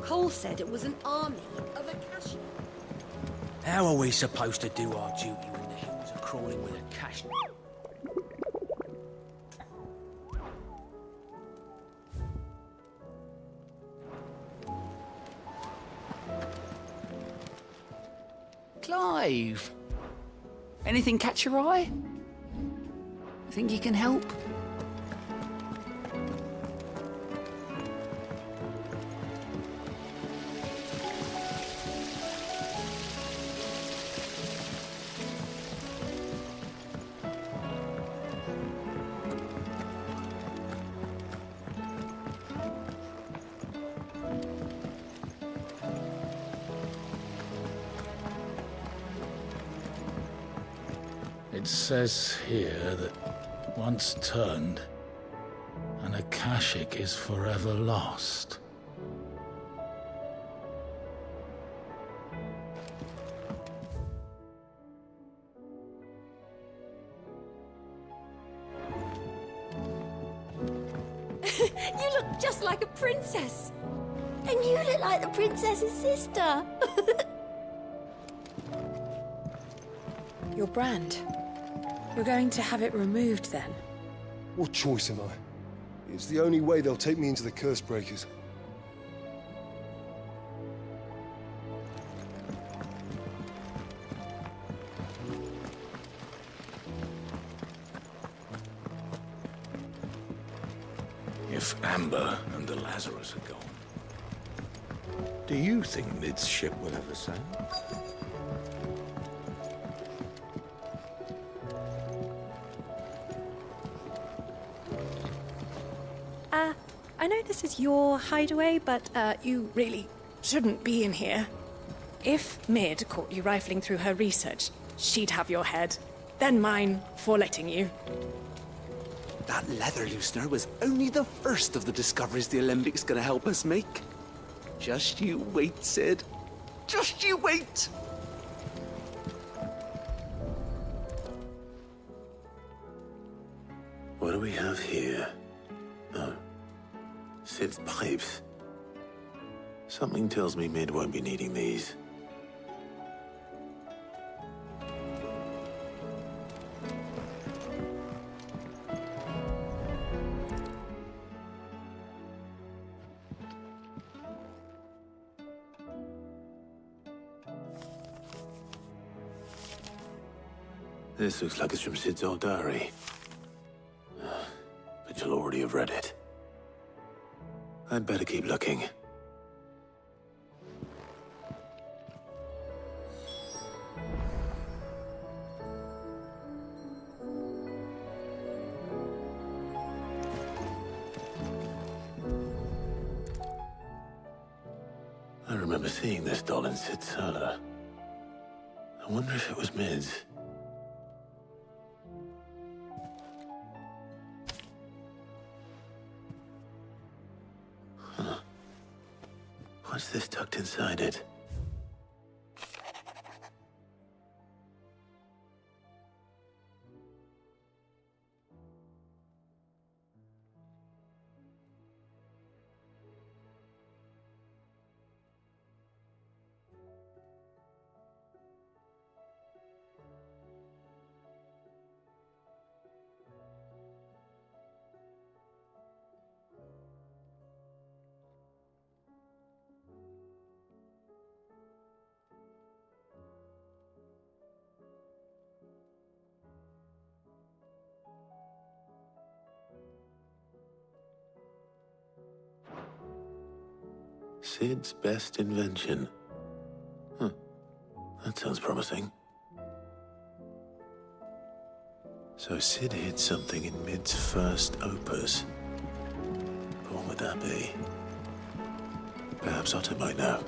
Cole said it was an army of Akasha. How are we supposed to do our duty when the hills are crawling with Akasha? Clive! Anything catch your eye? Think you can help? It says here that once turned, an Akashic is forever lost. You look just like a princess. And you look like the princess's sister. Your brand. You're going to have it removed then? What choice am I? It's the only way they'll take me into the Curse Breakers. If Amber and the Lazarus are gone, do you think Mid's ship will ever sail? I know this is your hideaway, but you really shouldn't be in here. If Mid caught you rifling through her research, she'd have your head, then mine for letting you. That leather loosener was only the first of the discoveries the Olympic's gonna help us make. Just you wait, Sid. Just you wait! What do we have here? Oh, Sid's pipes. Something tells me Mid won't be needing these. This looks like it's from Sid's old diary. But you'll already have read it. I'd better keep looking. I remember seeing this doll in Sid's cellar. I wonder if it was Mid's. Huh. What's this tucked inside it? Sid's best invention. Huh. That sounds promising. So Sid hid something in Mid's first opus. But what would that be? Perhaps Otto might know.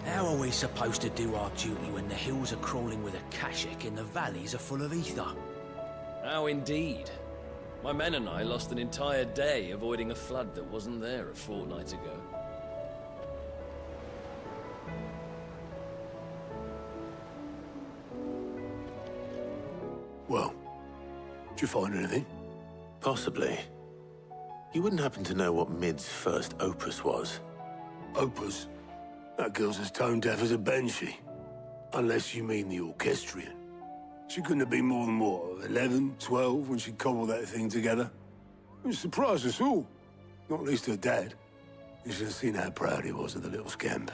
How are we supposed to do our duty when the hills are crawling with akashic and the valleys are full of ether? How indeed. My men and I lost an entire day avoiding a flood that wasn't there a fortnight ago. Well, did you find anything? Possibly. You wouldn't happen to know what Mid's first opus was? Opus? That girl's as tone deaf as a banshee. Unless you mean the orchestrion. She couldn't have been more than, what, 11, 12 when she cobbled that thing together? It surprised us all. Not least her dad. You should have seen how proud he was of the little scamp.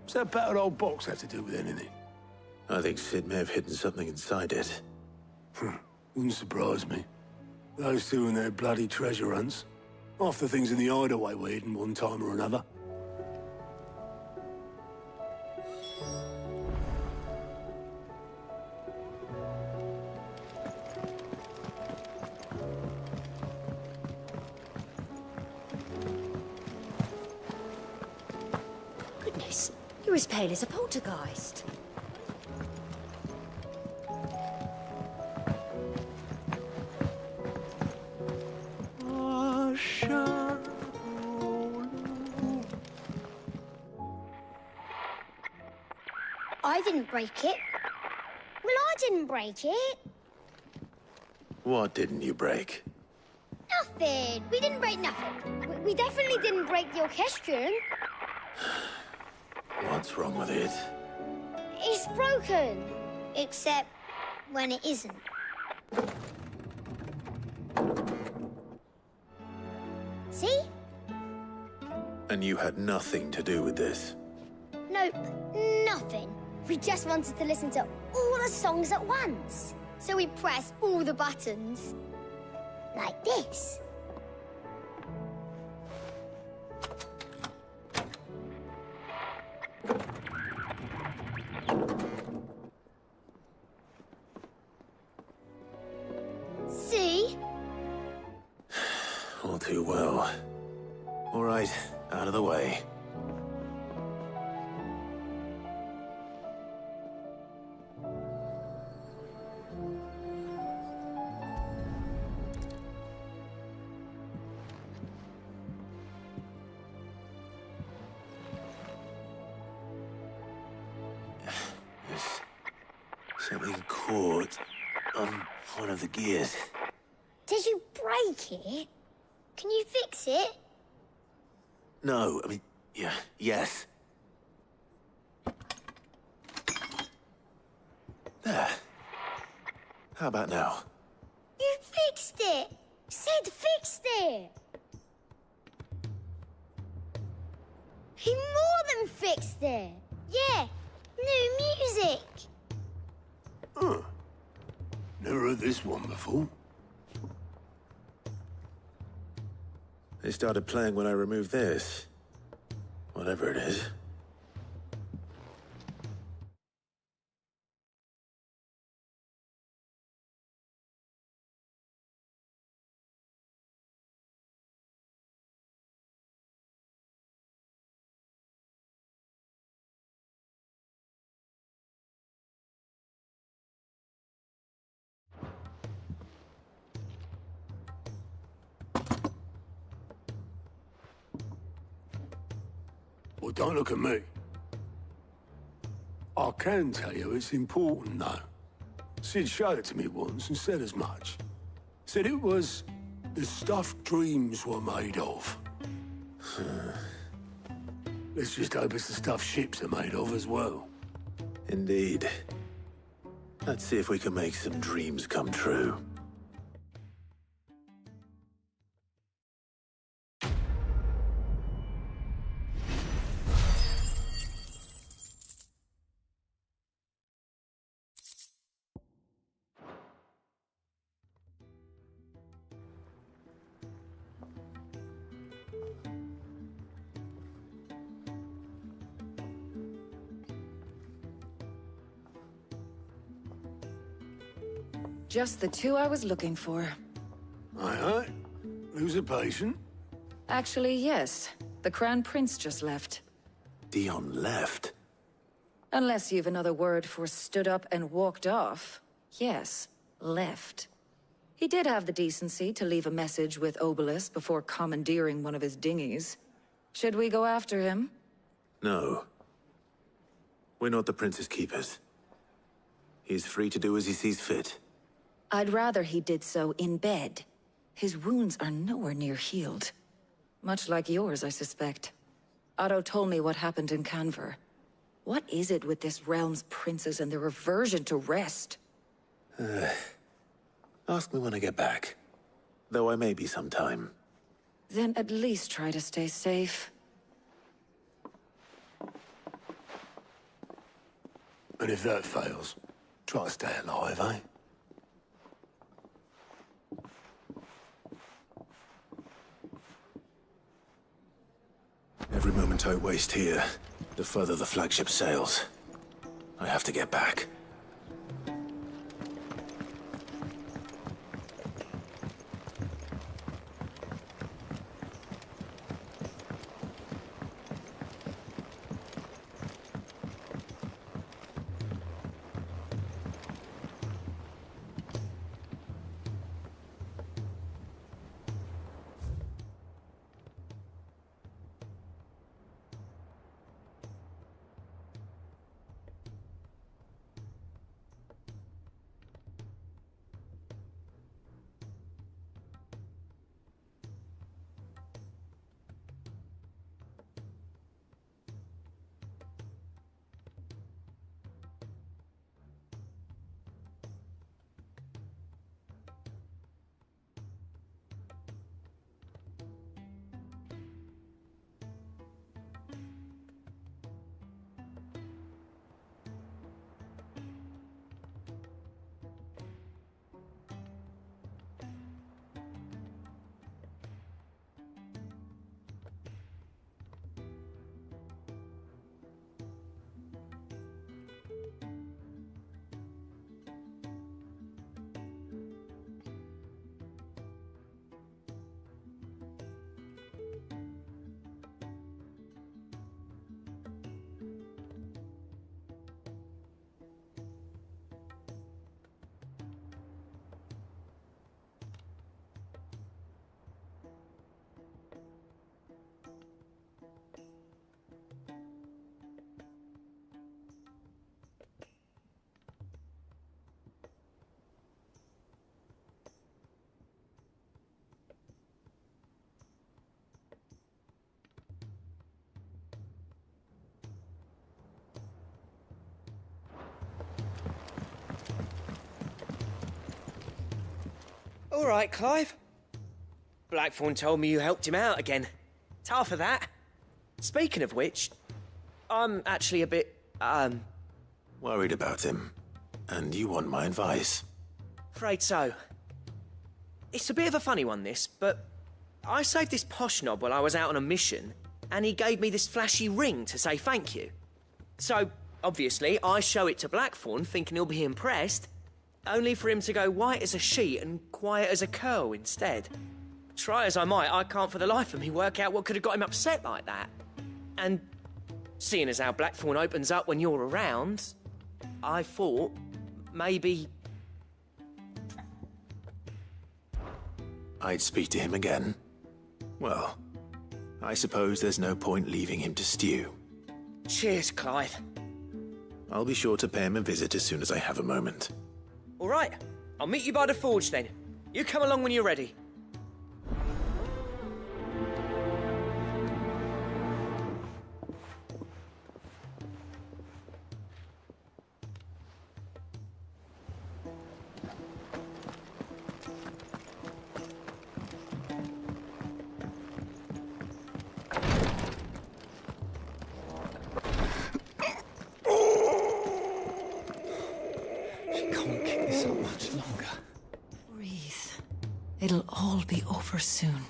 What's that battered old box have to do with anything? I think Sid may have hidden something inside it. Wouldn't surprise me. Those two and their bloody treasure hunts. Half the things in the hideaway were hidden one time or another. Goodness, you're as pale as a poltergeist. I didn't break it. Well, I didn't break it. What didn't you break? Nothing. We didn't break nothing. We definitely didn't break the orchestrion. What's wrong with it? It's broken. Except when it isn't. See? And you had nothing to do with this? Nope, nothing. We just wanted to listen to all the songs at once. So we pressed all the buttons. Like this. See? All too well. All right, out of the way. Something caught on one of the gears. Did you break it? Can you fix it? No, I mean, yes. How about now? You fixed it! Sid fixed it! He more than fixed it! Yeah, new music! Huh. Never heard this one before. They started playing when I removed this. Whatever it is. Well, don't look at me. I can tell you it's important, though. Sid showed it to me once and said as much. Said it was the stuff dreams were made of. Let's just hope it's the stuff ships are made of as well. Indeed. Let's see if we can make some dreams come true. Just the two I was looking for. Aye. Who's a patient? Actually, yes. The Crown Prince just left. Dion left? Unless you've another word for stood up and walked off. Yes, left. He did have the decency to leave a message with Obelisk before commandeering one of his dinghies. Should we go after him? No. We're not the Prince's keepers. He's free to do as he sees fit. I'd rather he did so in bed. His wounds are nowhere near healed. Much like yours, I suspect. Otto told me what happened in Canver. What is it with this realm's princes and their aversion to rest? Ask me when I get back. Though I may be sometime. Then at least try to stay safe. And if that fails, try to stay alive, eh? Every moment I waste here, the further the flagship sails. I have to get back. All right, Clive. Blackthorn told me you helped him out again. It's half of that. Speaking of which, I'm actually a bit, Worried about him. And you want my advice? afraid so. It's a bit of a funny one, this, but I saved this posh knob while I was out on a mission, and he gave me this flashy ring to say thank you. So, obviously, I show it to Blackthorn, thinking he'll be impressed, only for him to go white as a sheet and quiet as a curl instead. Try as I might, I can't for the life of me work out what could have got him upset like that. And seeing as how Blackthorn opens up when you're around, I thought maybe... I'd speak to him again. Well, I suppose there's no point leaving him to stew. Cheers, Clive. I'll be sure to pay him a visit as soon as I have a moment. All right, I'll meet you by the forge then. You come along when you're ready. It'll all be over soon.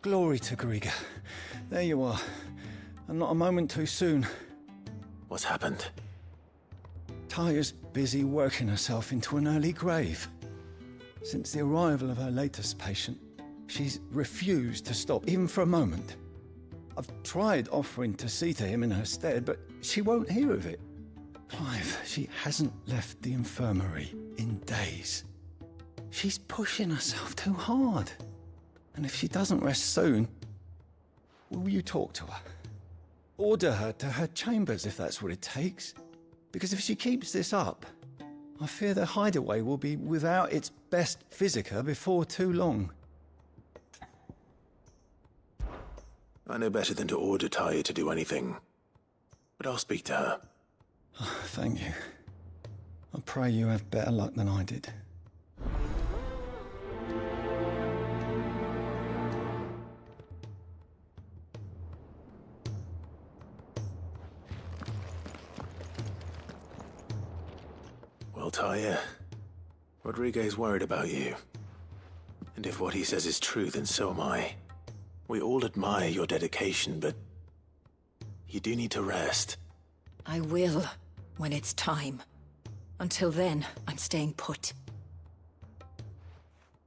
Glory to Griga. There you are. And not a moment too soon. What's happened? Taya's busy working herself into an early grave. Since the arrival of her latest patient, she's refused to stop, even for a moment. I've tried offering to see to him in her stead, but she won't hear of it. Clive, she hasn't left the infirmary in days. She's pushing herself too hard. And if she doesn't rest soon, will you talk to her? Order her to her chambers if that's what it takes. Because if she keeps this up, I fear the hideaway will be without its best physica before too long. I know better than to order Taya to do anything. But I'll speak to her. Oh, thank you. I pray you have better luck than I did. Well, Taya, Rodriguez worried about you. And if what he says is true, then so am I. We all admire your dedication, but you do need to rest. I will, when it's time. Until then, I'm staying put.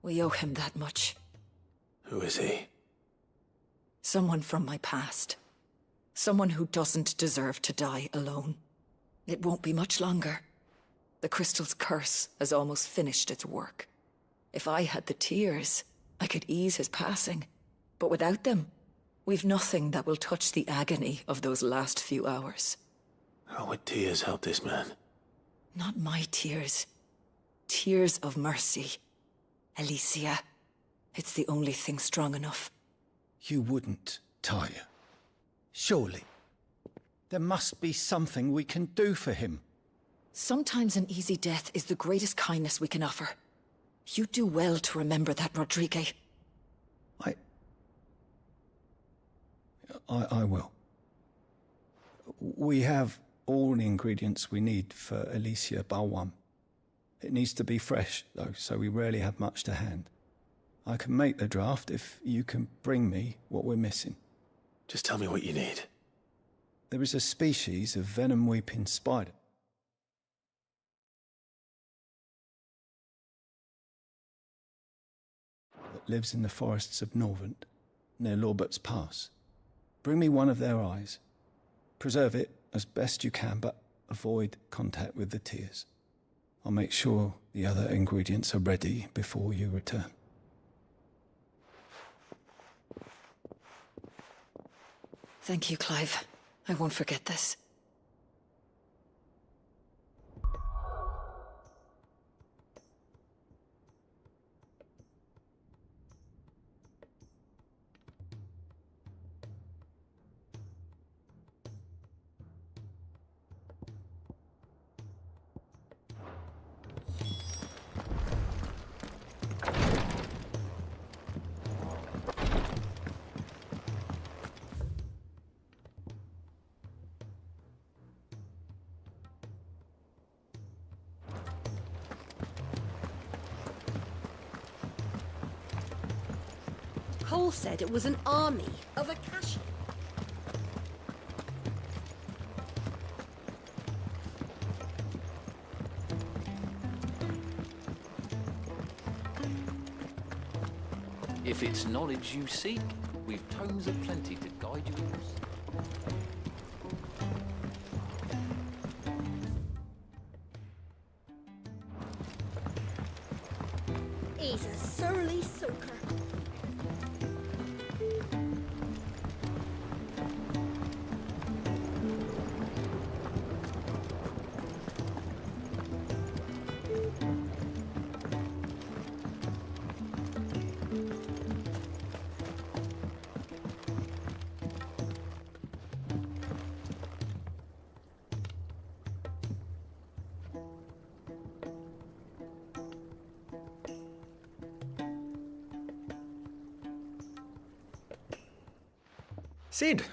We owe him that much. Who is he? Someone from my past. Someone who doesn't deserve to die alone. It won't be much longer. The crystal's curse has almost finished its work. If I had the tears, I could ease his passing. But without them, we've nothing that will touch the agony of those last few hours. How would tears help this man? Not my tears. Tears of mercy. Alicia, it's the only thing strong enough. You wouldn't, Taya. Surely. There must be something we can do for him. Sometimes an easy death is the greatest kindness we can offer. You do well to remember that, Rodriguez. I will. We have all the ingredients we need for Alicia Balwam. It needs to be fresh, though, so we rarely have much to hand. I can make the draft if you can bring me what we're missing. Just tell me what you need. There is a species of venom-weeping spider. that lives in the forests of Norvent, near Lorbert's Pass. Bring me one of their eyes. Preserve it as best you can, but avoid contact with the tears. I'll make sure the other ingredients are ready before you return. Thank you, Clive. I won't forget this. Cole said it was an army of Akashi. If it's knowledge you seek, we've tomes aplenty to guide you in. He's a surly soaker. Sid,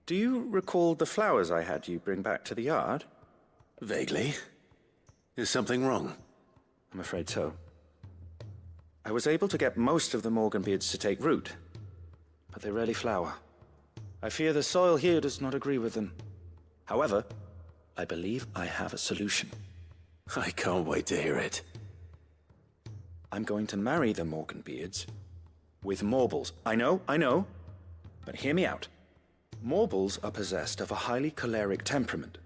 do you recall the flowers I had you bring back to the yard? Vaguely. Is something wrong? I'm afraid so. I was able to get most of the Morganbeards to take root, but they rarely flower. I fear the soil here does not agree with them. However, I believe I have a solution. I can't wait to hear it. I'm going to marry the Morganbeards with Morbles. I know, but hear me out. Morbles are possessed of a highly choleric temperament.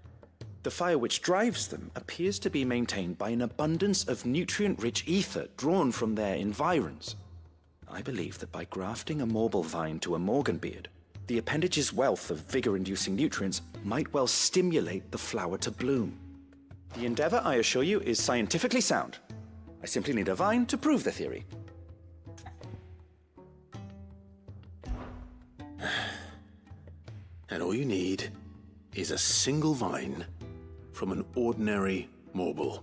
The fire which drives them appears to be maintained by an abundance of nutrient-rich ether drawn from their environs. I believe that by grafting a Morble vine to a Morganbeard, the appendage's wealth of vigor-inducing nutrients might well stimulate the flower to bloom. The endeavor, I assure you, is scientifically sound. I simply need a vine to prove the theory. And all you need is a single vine from an ordinary Morble.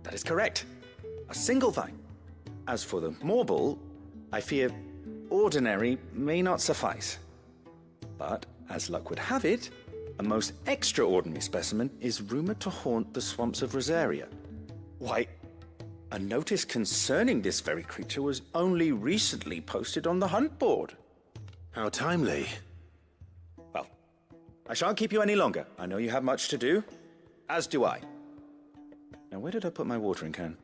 That is correct. A single vine. As for the Morble, I fear ordinary may not suffice. But, as luck would have it, a most extraordinary specimen is rumored to haunt the swamps of Rosaria. Why, a notice concerning this very creature was only recently posted on the hunt board. How timely. Well, I shan't keep you any longer. I know you have much to do, as do I. Now, where did I put my watering can?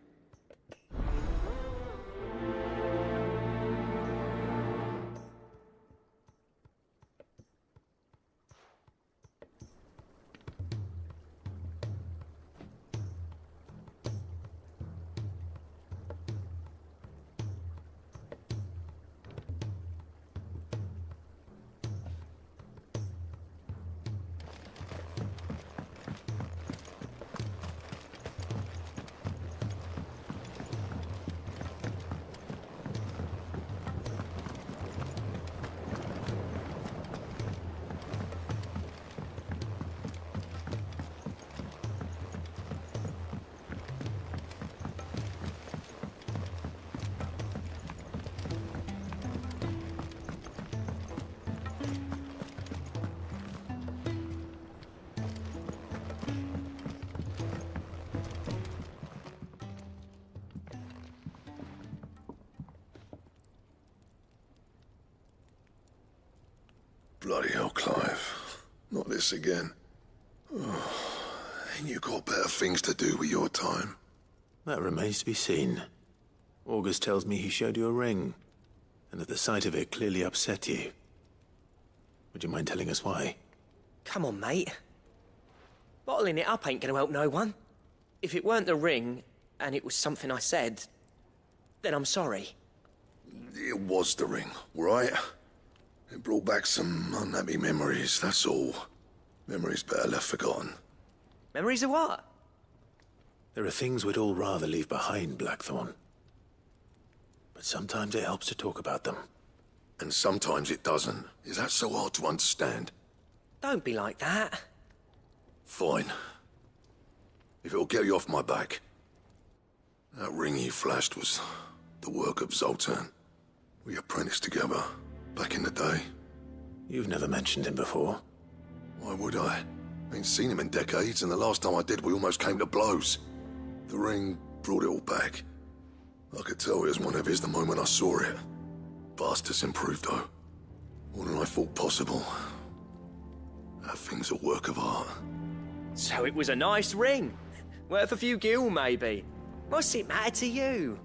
Bloody hell, Clive. Not this again. Oh, ain't you got better things to do with your time? That remains to be seen. August tells me he showed you a ring, and that the sight of it clearly upset you. Would you mind telling us why? Come on, mate. Bottling it up ain't gonna help no one. If it weren't the ring, and it was something I said, then I'm sorry. It was the ring, right? It brought back some unhappy memories, that's all. Memories better left forgotten. Memories of what? There are things we'd all rather leave behind, Blackthorn. But sometimes it helps to talk about them. And sometimes it doesn't. Is that so hard to understand? Don't be like that. Fine. If it'll get you off my back. That ring you flashed was the work of Zoltan. We apprenticed together, back in the day. You've never mentioned him before. Why would I? Ain't seen him in decades, and the last time I did, we almost came to blows. The ring brought it all back. I could tell it was one of his the moment I saw it. Vast has improved, though. More than I thought possible. That thing's a work of art. So it was a nice ring. Worth a few gil, maybe. What's it matter to you?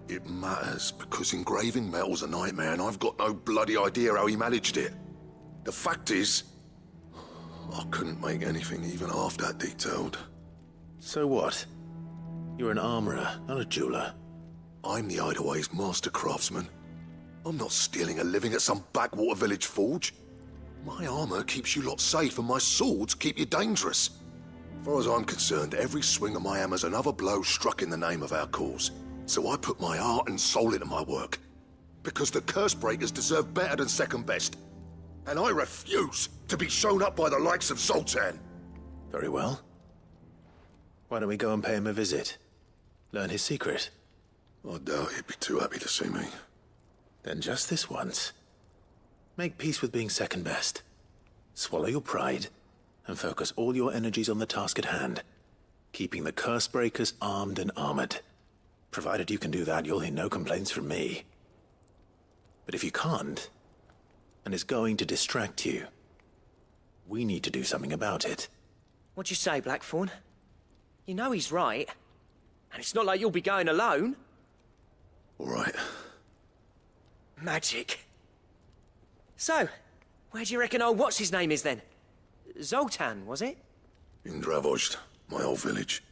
It matters, because engraving metal's a nightmare, and I've got no bloody idea how he managed it. The fact is, I couldn't make anything even half that detailed. So what? You're an armorer, not a jeweler. I'm the Hideaway's master craftsman. I'm not stealing a living at some backwater village forge. My armor keeps you lot safe, and my swords keep you dangerous. As far as I'm concerned, every swing of my hammer's another blow struck in the name of our cause. So I put my heart and soul into my work. Because the curse breakers deserve better than second best. And I refuse to be shown up by the likes of Zoltan. Very well. Why don't we go and pay him a visit? Learn his secret. I doubt he'd be too happy to see me. Then just this once. Make peace with being second best. Swallow your pride, and focus all your energies on the task at hand. Keeping the curse breakers armed and armored. Provided you can do that, you'll hear no complaints from me. But if you can't, and it's going to distract you, we need to do something about it. What'd you say, Blackthorn? You know he's right. And it's not like you'll be going alone. All right. Magic. So, where do you reckon old what's-his-name is then? Zoltan, was it? In Dravozd, my old village.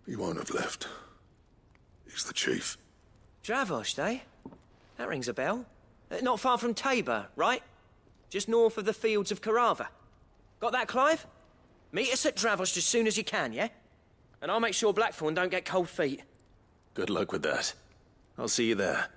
He won't have left. He's the chief. Dravozd, eh? That rings a bell. Not far from Tabor, right? Just north of the fields of Carava. Got that, Clive? Meet us at Dravozd as soon as you can, yeah? And I'll make sure Blackthorn don't get cold feet. Good luck with that. I'll see you there.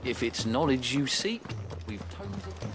If it's knowledge you seek, we've toned it.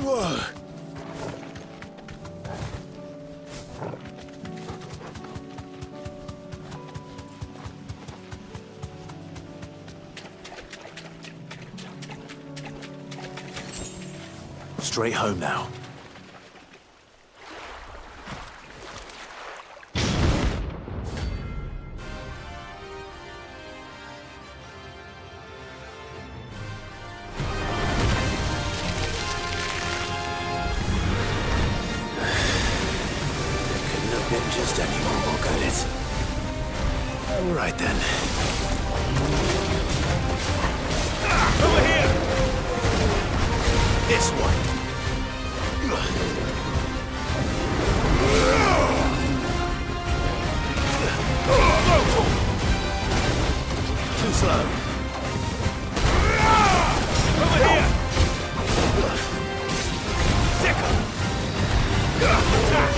Whoa. Straight home now. Just any more, could it? All right then. Over here! This one. Too slow. Over here! Sicker! Attack!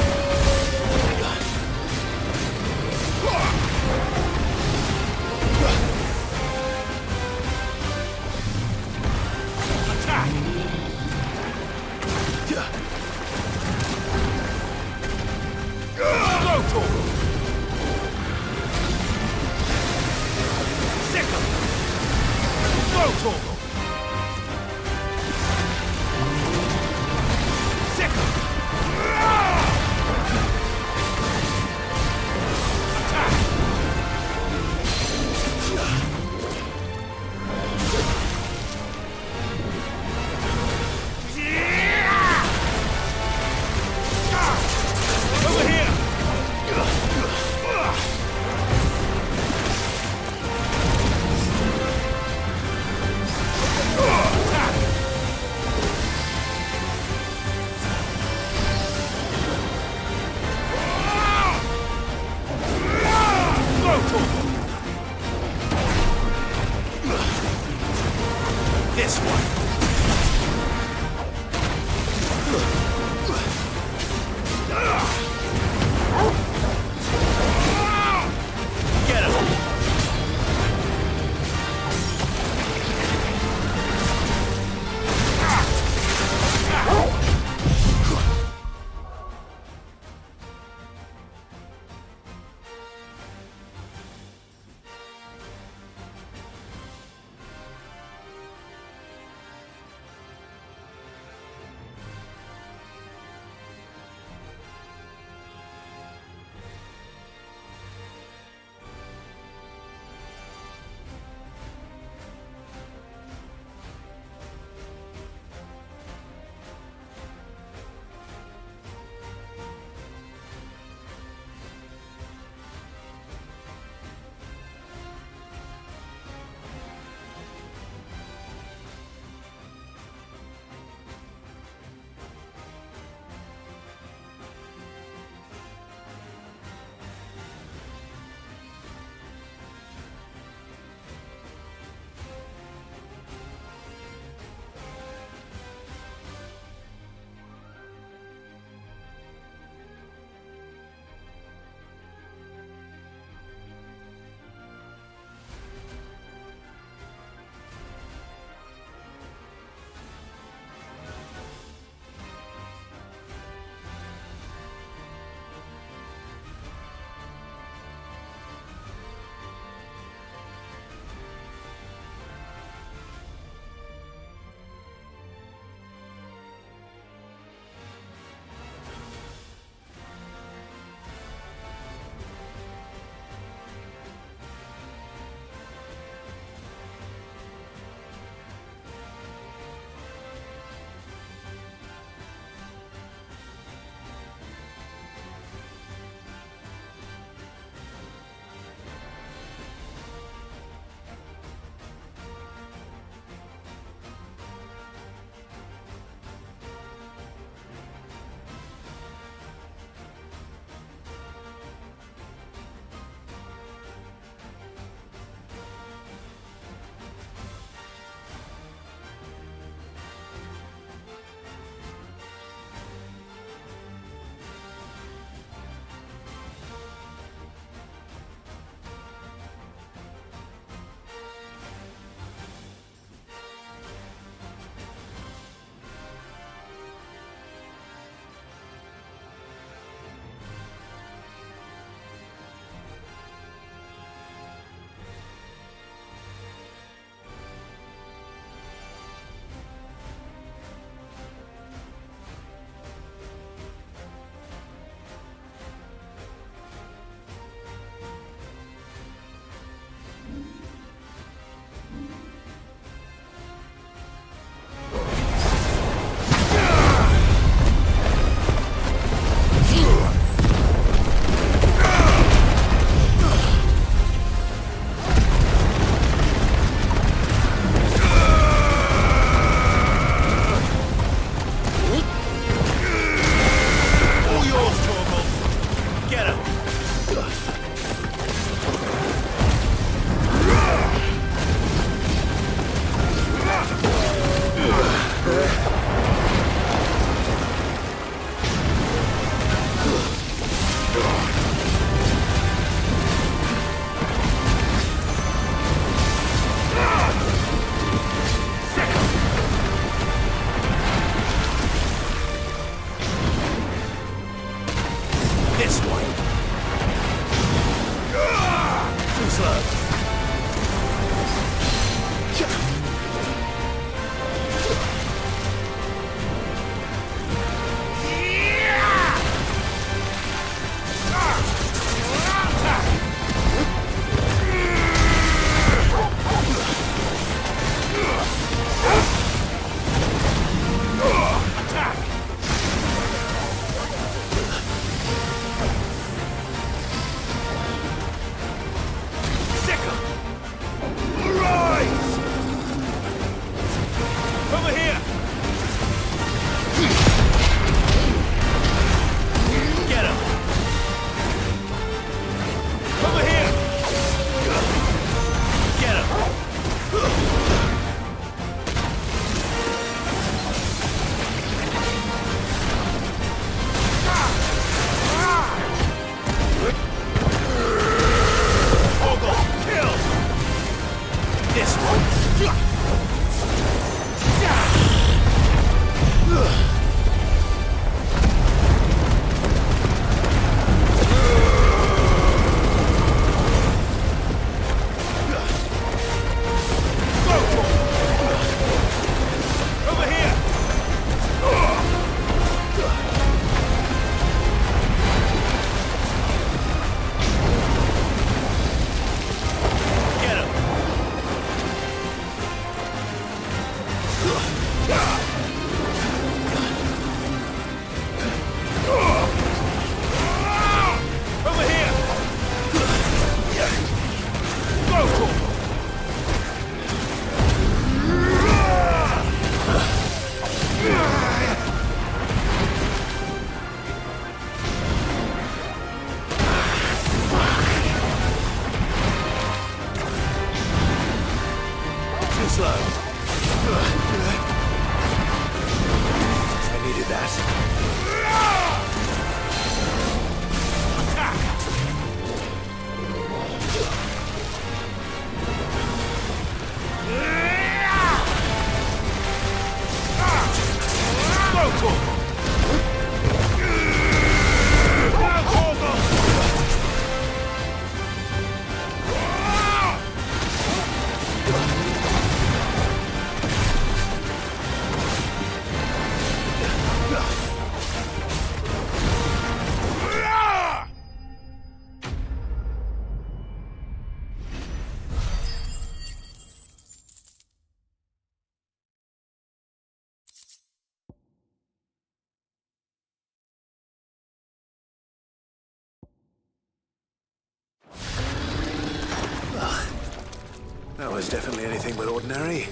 That was definitely anything but ordinary.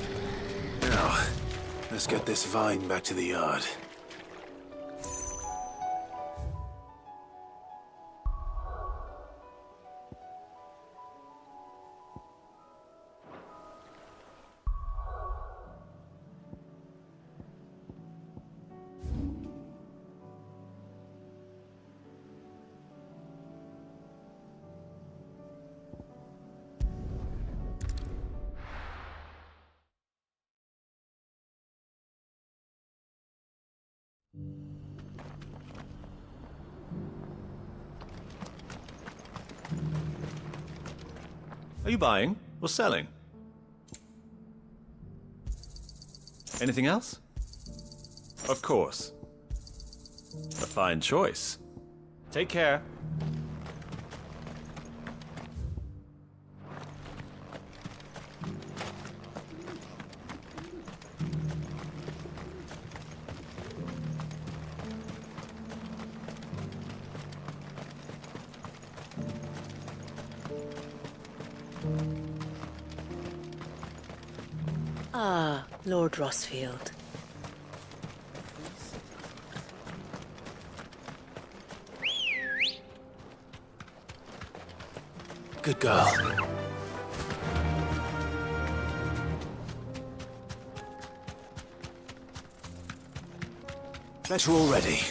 Now, let's get this vine back to the yard. Are you buying or selling? Anything else? Of course. A fine choice. Take care. Ah, Lord Rossfield. Good girl. Better already.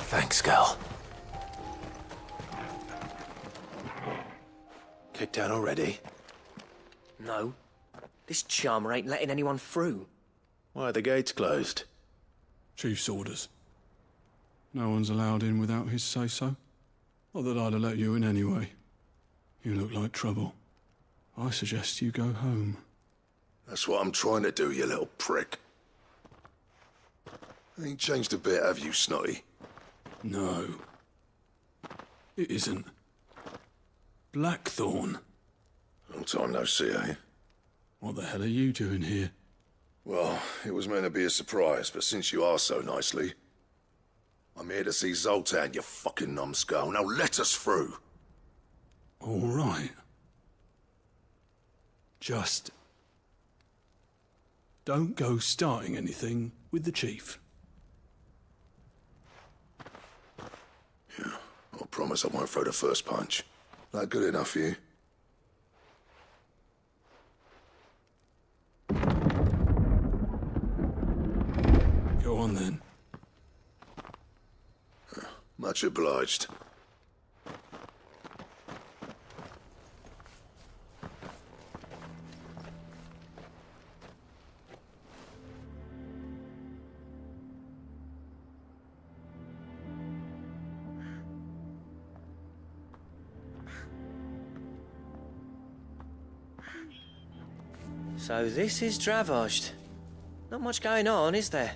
Thanks, girl. Kicked down already? No. This charmer ain't letting anyone through. Why are the gates closed? Chief's orders. No one's allowed in without his say-so. Not that I'd have let you in anyway. You look like trouble. I suggest you go home. That's what I'm trying to do, you little prick. Ain't changed a bit, have you, Snotty? No. It isn't. Blackthorn. Long time no see, eh? What the hell are you doing here? Well, it was meant to be a surprise, but since you are so nicely, I'm here to see Zoltan, you fucking numbskull. Now let us through. All right. Just don't go starting anything with the chief. Yeah, I promise I won't throw the first punch. That good enough for you? Go on then. Much obliged. So this is Dravozd. Not much going on, is there?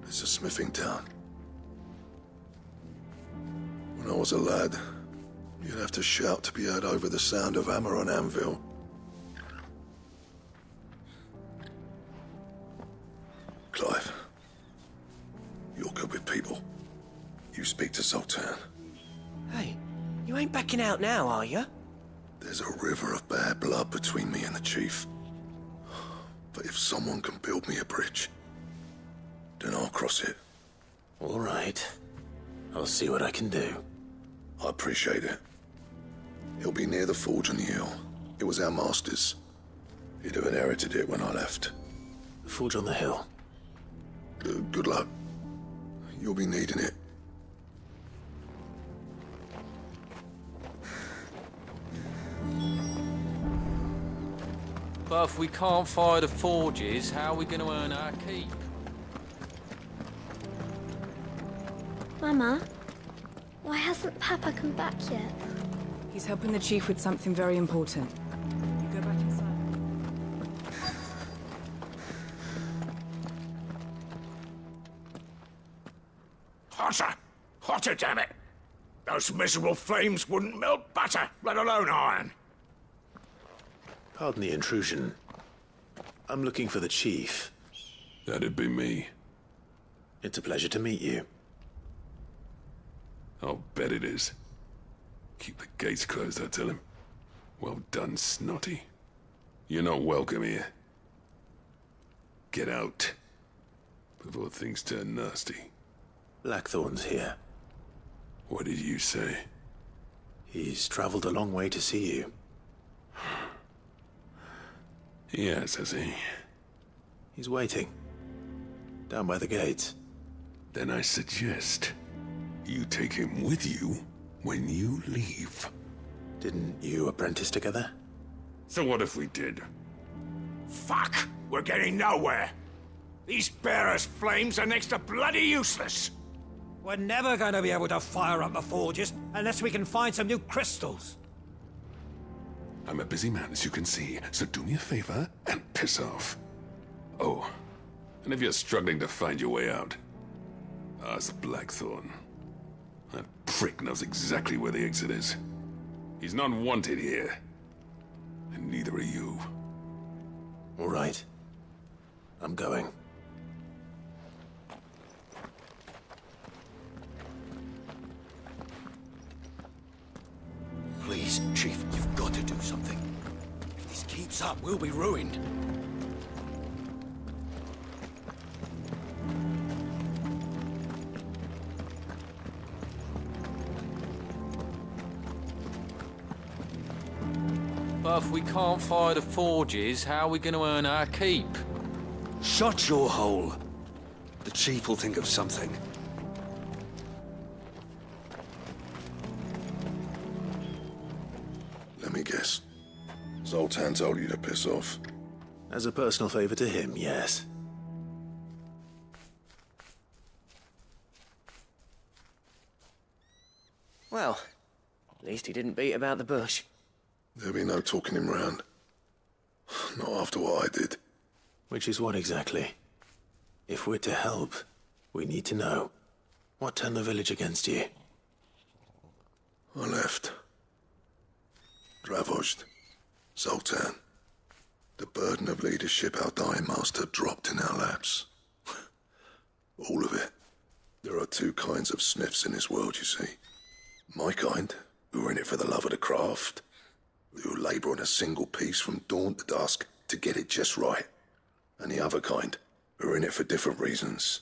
It's a smithing town. When I was a lad, you'd have to shout to be heard over the sound of hammer on anvil. Clive, you're good with people. You speak to Zoltan. Hey, you ain't backing out now, are you? There's a river of bad blood between me and the chief. But if someone can build me a bridge, then I'll cross it. All right. I'll see what I can do. I appreciate it. It'll be near the forge on the hill. It was our master's. He'd have inherited it when I left. The forge on the hill? Good luck. You'll be needing it. But if we can't fire the forges, how are we going to earn our keep? Mama, why hasn't Papa come back yet? He's helping the chief with something very important. You go back inside. Hotter! Hotter, damn it! Those miserable flames wouldn't melt butter, let alone iron. Pardon the intrusion. I'm looking for the chief. That'd be me. It's a pleasure to meet you. I'll bet it is. Keep the gates closed, I tell him. Well done, Snotty. You're not welcome here. Get out. Before things turn nasty. Blackthorn's here. What did you say? He's traveled a long way to see you. Yes, has he? He's waiting. Down by the gates. Then I suggest you take him with you when you leave. Didn't you apprentice together? So what if we did? Fuck! We're getting nowhere. These bearers' flames are next to bloody useless. We're never going to be able to fire up the forges unless we can find some new crystals. I'm a busy man, as you can see, so do me a favor and piss off. Oh, and if you're struggling to find your way out, ask Blackthorn. That prick knows exactly where the exit is. He's not wanted here. And neither are you. All right. I'm going. Please, Chief, you've got to do something. If this keeps up, we'll be ruined. But if we can't fire the forges, how are we going to earn our keep? Shut your hole. The Chief will think of something. Let me guess. Zoltan told you to piss off. As a personal favor to him, yes. Well, at least he didn't beat about the bush. There'll be no talking him round. Not after what I did. Which is what exactly? If we're to help, we need to know. What turned the village against you? I left. Dravozd. Zoltan. The burden of leadership our dying master dropped in our laps. All of it. There are two kinds of smiths in this world, you see. My kind, who are in it for the love of the craft, who labour on a single piece from dawn to dusk to get it just right. And the other kind, who are in it for different reasons.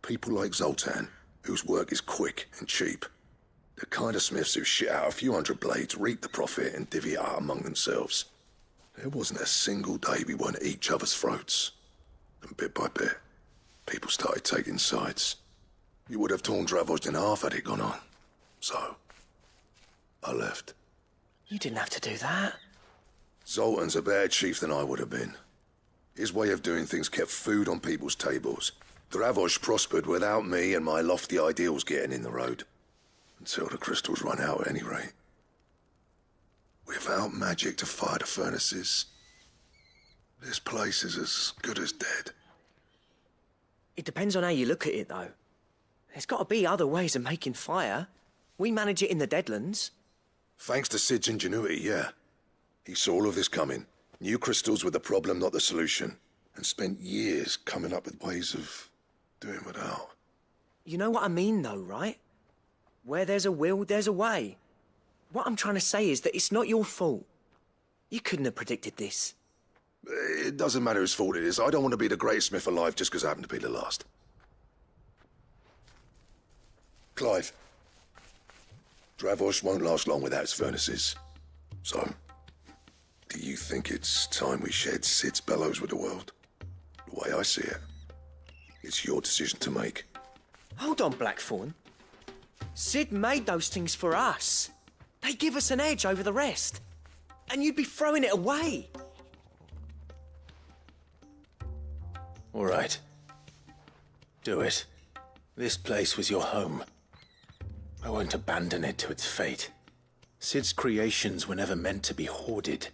People like Zoltan, whose work is quick and cheap. The kind of smiths who shit out a few hundred blades, reap the profit, and divvy it out among themselves. There wasn't a single day we weren't at each other's throats. And bit by bit, people started taking sides. You would have torn Dravozd in half had it gone on. So, I left. You didn't have to do that. Zoltan's a better chief than I would have been. His way of doing things kept food on people's tables. Dravozd prospered without me and my lofty ideals getting in the road. Until the crystals run out at any rate. Without magic to fire the furnaces, This place is as good as dead. It depends on how you look at it, though. There's got to be other ways of making fire. We manage it in the Deadlands. Thanks to Sid's ingenuity, yeah. He saw all of this coming. Knew crystals were the problem, not the solution. And spent years coming up with ways of doing without. You know what I mean, though, right? Where there's a will, there's a way. What I'm trying to say is that it's not your fault. You couldn't have predicted this. It doesn't matter whose fault it is. I don't want to be the greatest smith alive just because I happen to be the last. Clive. Dravosh won't last long without its furnaces. So, do you think it's time we shared Sid's bellows with the world? The way I see it, it's your decision to make. Hold on, Blackthorn. Sid made those things for us. They give us an edge over the rest. And you'd be throwing it away. All right. Do it. This place was your home. I won't abandon it to its fate. Sid's creations were never meant to be hoarded.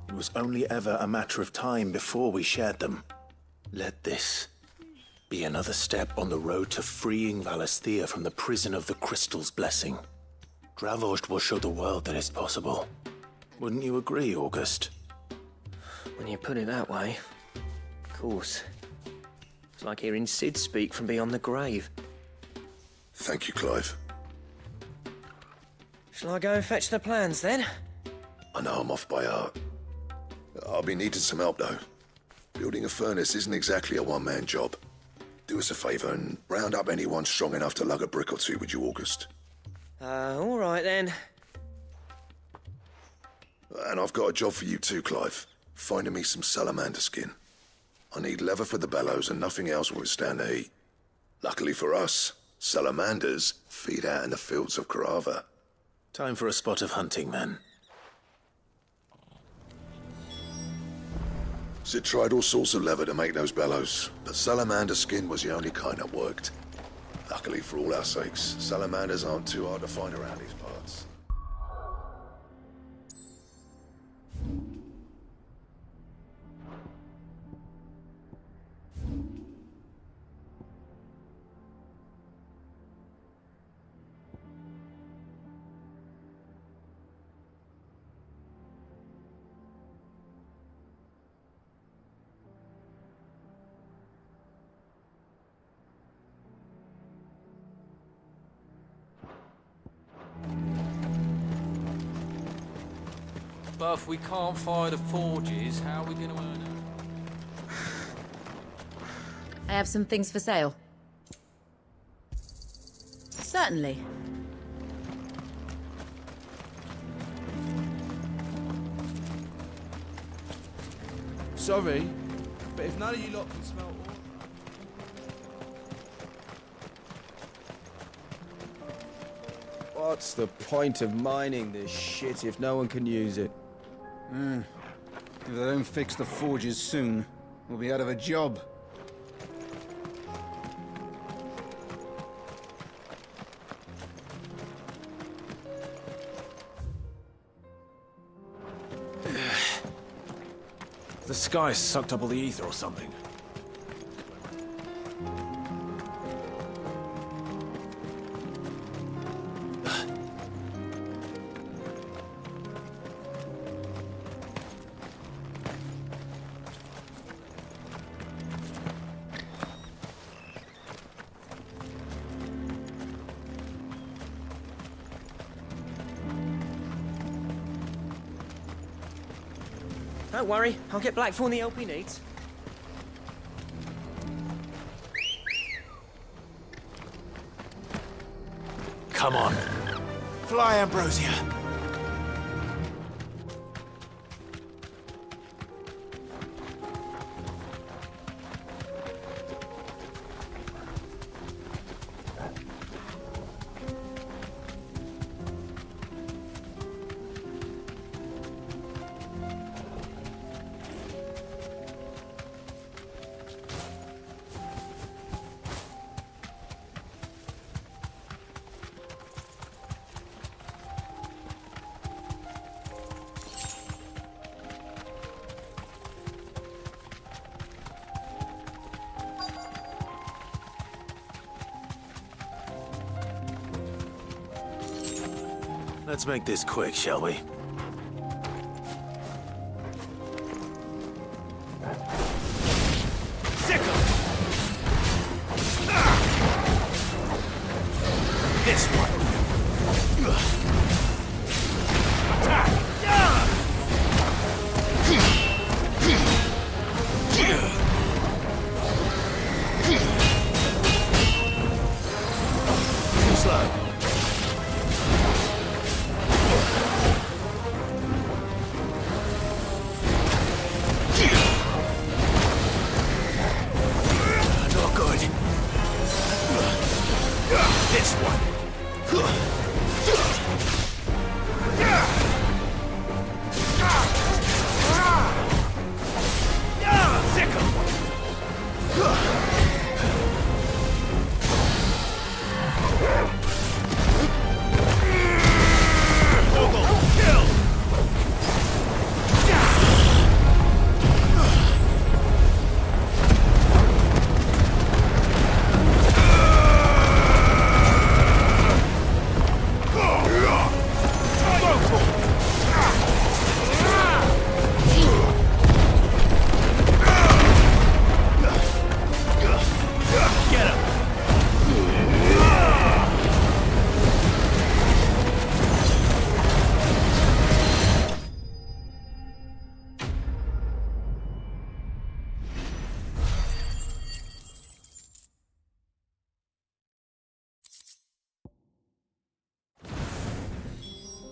It was only ever a matter of time before we shared them. Let this be another step on the road to freeing Valisthea from the prison of the Crystal's blessing. Dravost will show the world that it's possible. Wouldn't you agree, August? When you put it that way, of course. It's like hearing Sid speak from beyond the grave. Thank you, Clive. Shall I go and fetch the plans, then? I know I'm off by heart. I'll be needing some help, though. Building a furnace isn't exactly a one-man job. Do us a favour and round up anyone strong enough to lug a brick or two, would you, August? All right, then. And I've got a job for you too, Clive. Finding me some salamander skin. I need leather for the bellows and nothing else will withstand the heat. Luckily for us, salamanders feed out in the fields of Carava. Time for a spot of hunting, then. Sid tried all sorts of leather to make those bellows, but salamander skin was the only kind that worked. Luckily for all our sakes, salamanders aren't too hard to find around these parts. But if we can't fire the forges, how are we going to earn it? I have some things for sale. Certainly. Sorry, but if none of you lot can smell ore... What's the point of mining this shit if no one can use it? If they don't fix the forges soon, we'll be out of a job. The sky sucked up all the ether or something. Don't worry, I'll get Blackthorn the help he needs. Come on. Fly, Ambrosia. Let's make this quick, shall we? This one. Attack! Slow. Not good. This one.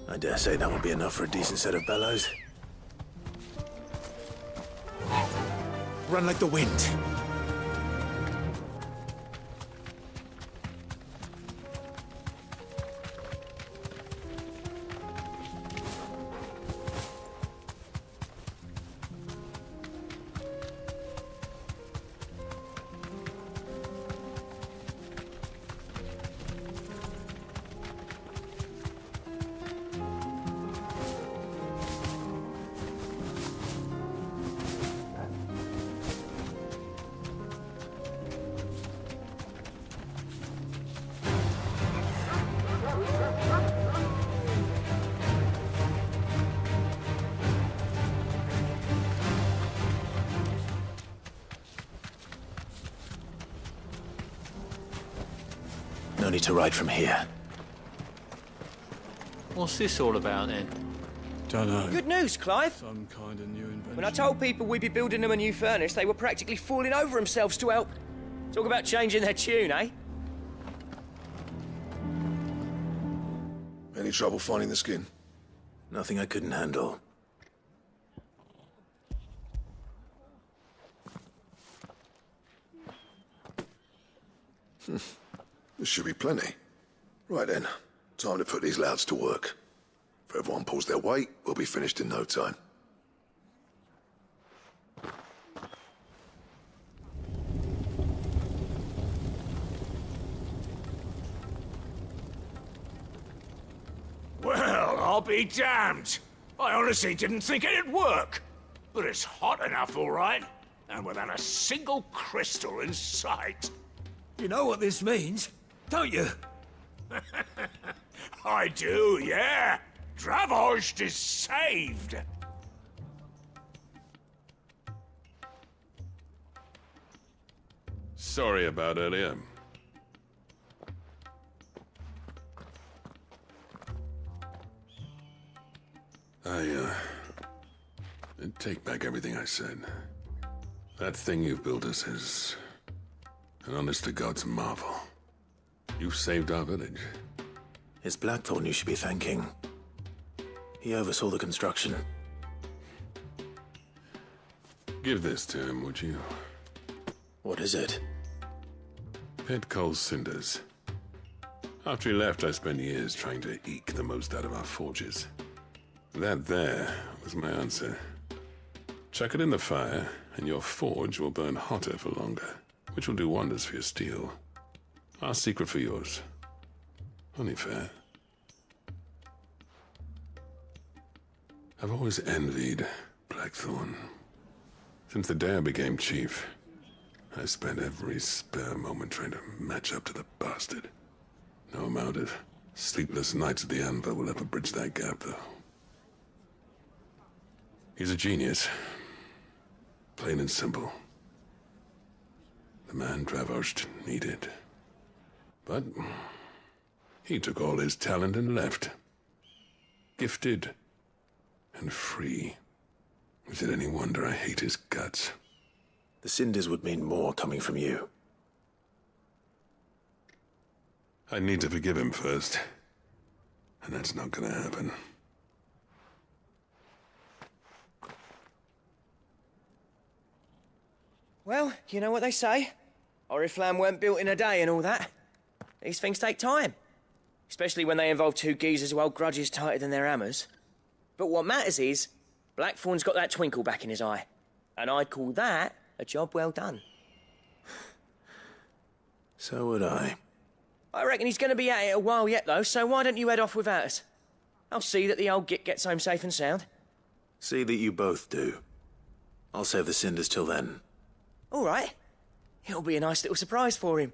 I dare say that would be enough for a decent set of bellows. Run like the wind. No need to ride from here. What's this all about then? Dunno. Good news, Clive. Some kind of new invention. When I told people we'd be building them a new furnace, they were practically falling over themselves to help. Talk about changing their tune, eh? Any trouble finding the skin? Nothing I couldn't handle. This should be plenty. Right then, time to put these louds to work. If everyone pulls their weight, we'll be finished in no time. Well, I'll be damned. I honestly didn't think it'd work. But it's hot enough, all right. And without a single crystal in sight. You know what this means, don't you? I do, yeah. Dravost is saved. Sorry about earlier. I take back everything I said. That thing you built us is an honest-to-God's marvel. You saved our village. It's Blackthorn you should be thanking. He oversaw the construction. Give this to him, would you? What is it? Pit coal cinders. After he left, I spent years trying to eke the most out of our forges. That there was my answer. Chuck it in the fire, and your forge will burn hotter for longer, which will do wonders for your steel. Our secret for yours. Only fair. I've always envied Blackthorn. Since the day I became chief, I spent every spare moment trying to match up to the bastard. No amount of Sleepless nights at the Anvil will never bridge that gap, though. He's a genius. Plain and simple. The man Dravosht needed. But he took all his talent and left. Gifted and free. Is it any wonder I hate his guts? The cinders would mean more coming from you. I need to forgive him first. And that's not gonna happen. Well, you know what they say. Oriflamme weren't built in a day and all that. These things take time. Especially when they involve two geezers who hold grudges tighter than their hammers. But what matters is, Blackthorn's got that twinkle back in his eye. And I'd call that a job well done. So would I. I reckon he's going to be at it a while yet, though, so why don't you head off without us? I'll see that the old git gets home safe and sound. See that you both do. I'll save the cinders till then. All right. It'll be a nice little surprise for him.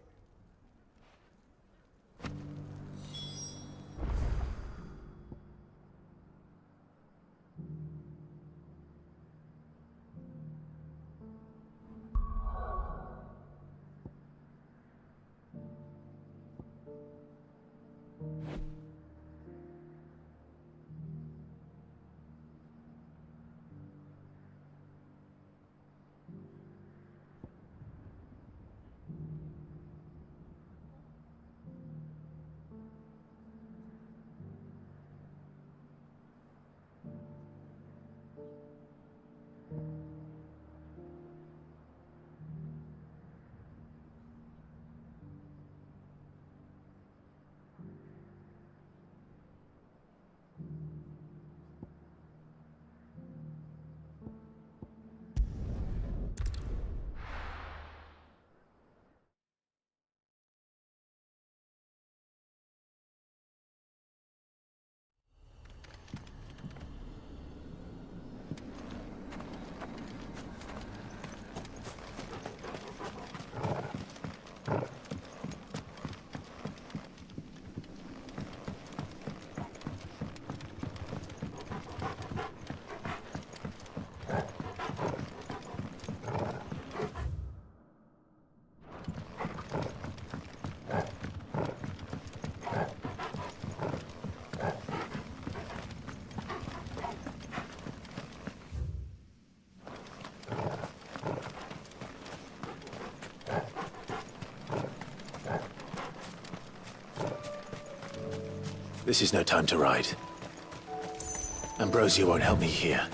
This is no time to ride. Ambrosia won't help me here.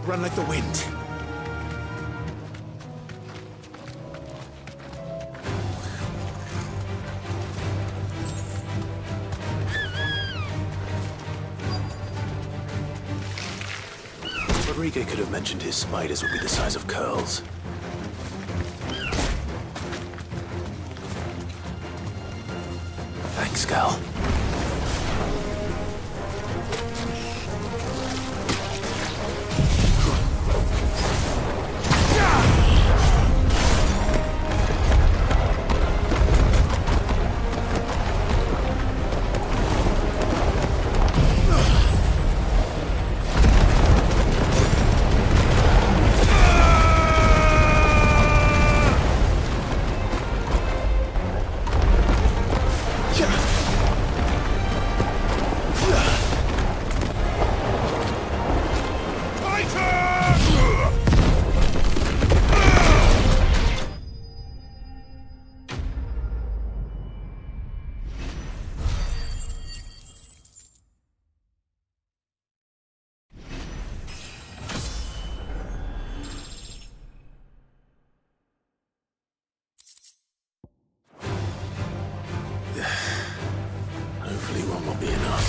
Run like the wind. Rodrigo could have mentioned his spiders would be the size of curls. Thanks, Gal. Hopefully one will be enough.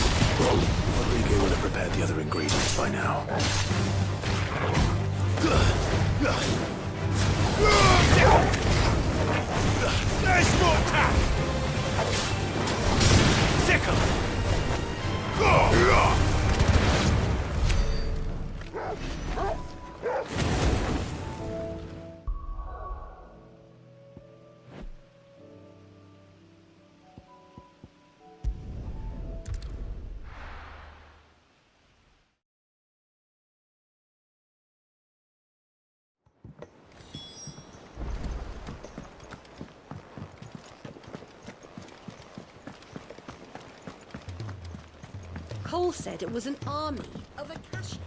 Rodrigo will have prepared the other ingredients by now. There's more attack! Sickle! Cole said it was an army of Akasha.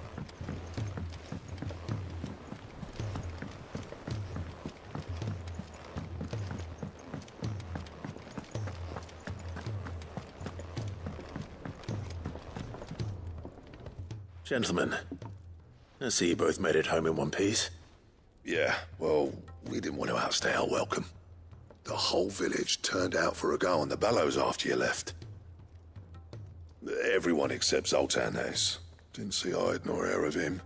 Gentlemen, I see you both made it home in one piece. Yeah, well, we didn't want to outstay our welcome. The whole village turned out for a go on the bellows after you left. Everyone except Zoltan has. Didn't see hide nor hair of him.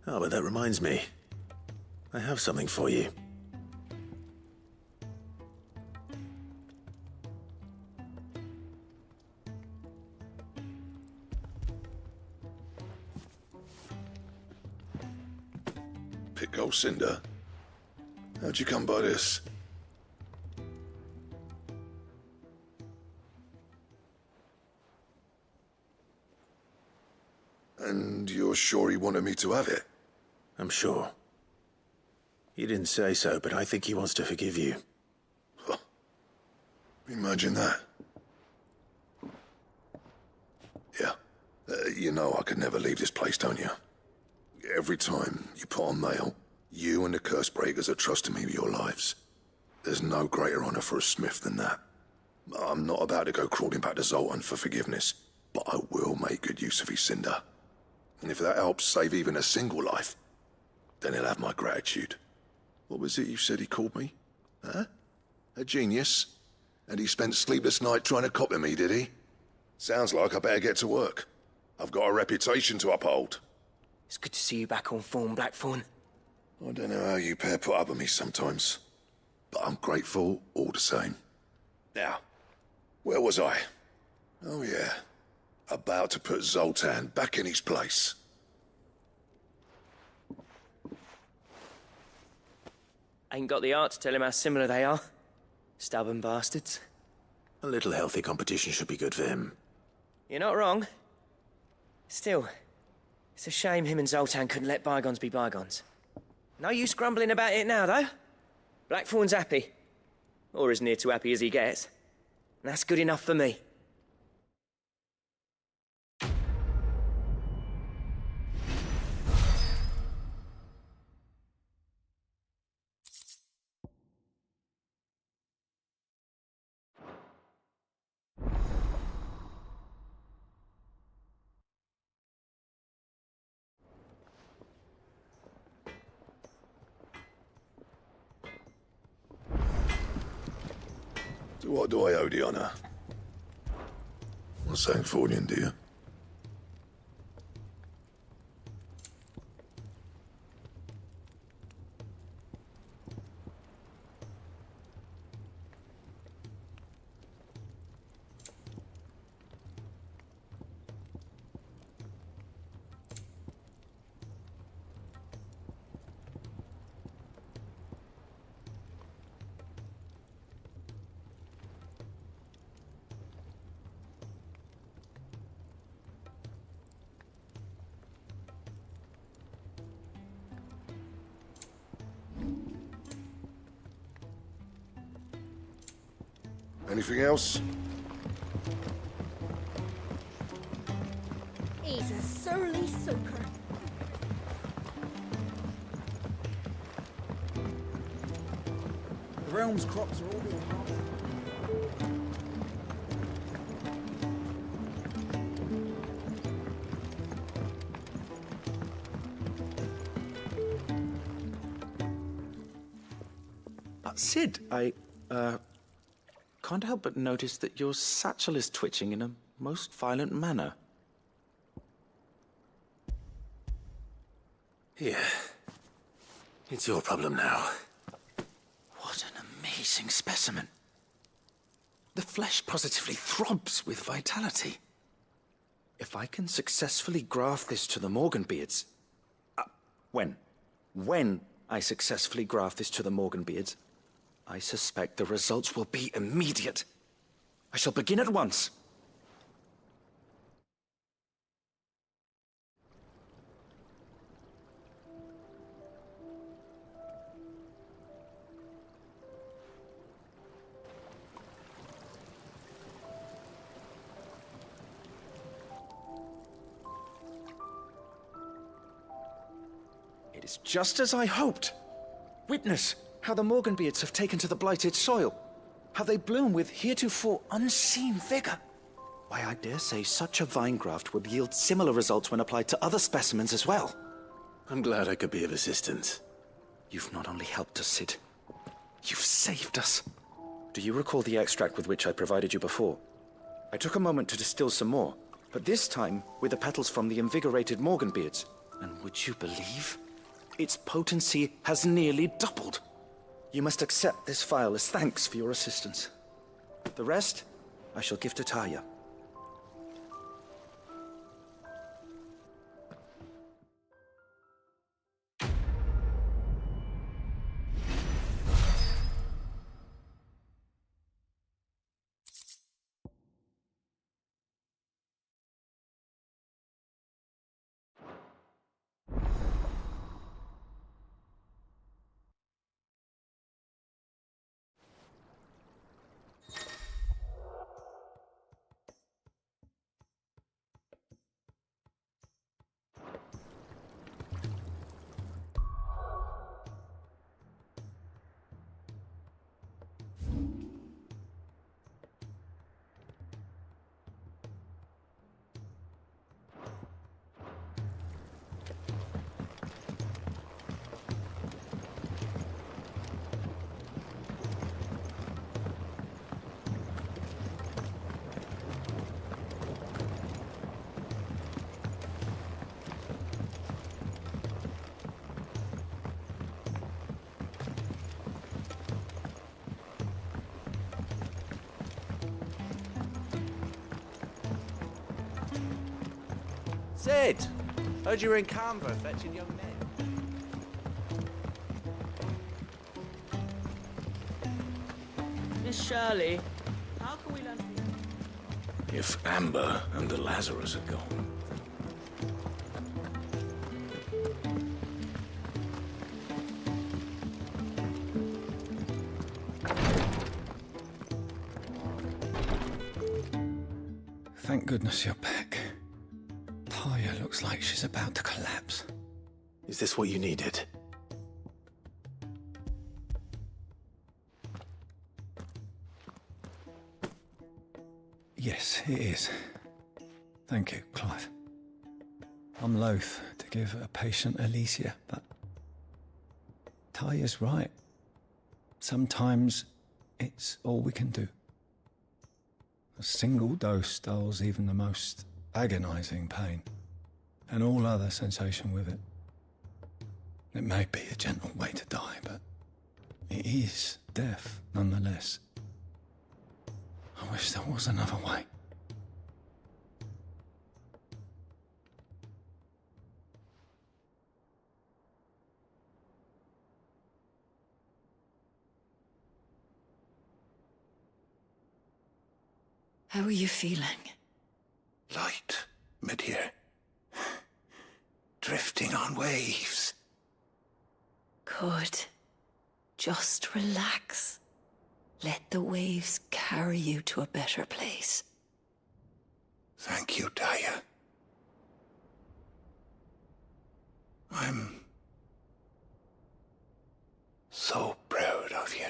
Oh, but that reminds me. I have something for you. Pick Cinder. How'd you come by this? And you're sure he wanted me to have it? I'm sure. He didn't say so, but I think he wants to forgive you. Huh. Imagine that. Yeah. You know I could never leave this place, don't you? Every time you put on mail, you and the curse breakers are trusting me with your lives. There's no greater honor for a smith than that. I'm not about to go crawling back to Zoltan for forgiveness, but I will make good use of his cinder. And if that helps save even a single life, then he'll have my gratitude. What was it you said he called me? Huh? A genius? And he spent sleepless night trying to copy me, did he? Sounds like I better get to work. I've got a reputation to uphold. It's good to see you back on form, Blackthorn. I don't know how you pair put up with me sometimes, but I'm grateful all the same. Now, where was I? Oh yeah, about to put Zoltan back in his place. Ain't got the art to tell him how similar they are. Stubborn bastards. A little healthy competition should be good for him. You're not wrong. Still, it's a shame him and Zoltan couldn't let bygones be bygones. No use grumbling about it now, though. Blackthorn's happy. Or as near to happy as he gets. And that's good enough for me. So what do I owe the honor? Not saying fortune, do you? Anything else? He's a surly soaker. The realm's crops are all being harvested. Sid, I can't help but notice that your satchel is twitching in a most violent manner. Here. It's your problem now. What an amazing specimen. The flesh positively throbs with vitality. If I can successfully graft this to the Morganbeards... When I successfully graft this to the Morganbeards, I suspect the results will be immediate. I shall begin at once. is just as I hoped. Witness how the Morganbeards have taken to the blighted soil. How they bloom with heretofore unseen vigor. Why, I dare say such a vine graft would yield similar results when applied to other specimens as well. I'm glad I could be of assistance. You've not only helped us, Sid. You've saved us. Do you recall the extract with which I provided you before? I took a moment to distill some more, but this time with the petals from the invigorated Morganbeards. And would you believe? Its potency has nearly doubled. You must accept this vial as thanks for your assistance. The rest, I shall give to Taya. Sid! Heard you were in Canva fetching young men. Miss Shirley, how can we learn to be... If Amber and the Lazarus are gone. Thank goodness you're back. Taya looks like she's about to collapse. Is this what you needed? Yes, it is. Thank you, Clive. I'm loath to give a patient Alicia, but Taya's right. Sometimes it's all we can do. A single dose dulls even the most agonizing pain, and all other sensation with it. It may be a gentle way to die, but it is death nonetheless. I wish there was another way. How are you feeling? Light, mid-here. Drifting on waves. Good. Just relax. Let the waves carry you to a better place. Thank you, Taya. I'm so proud of you.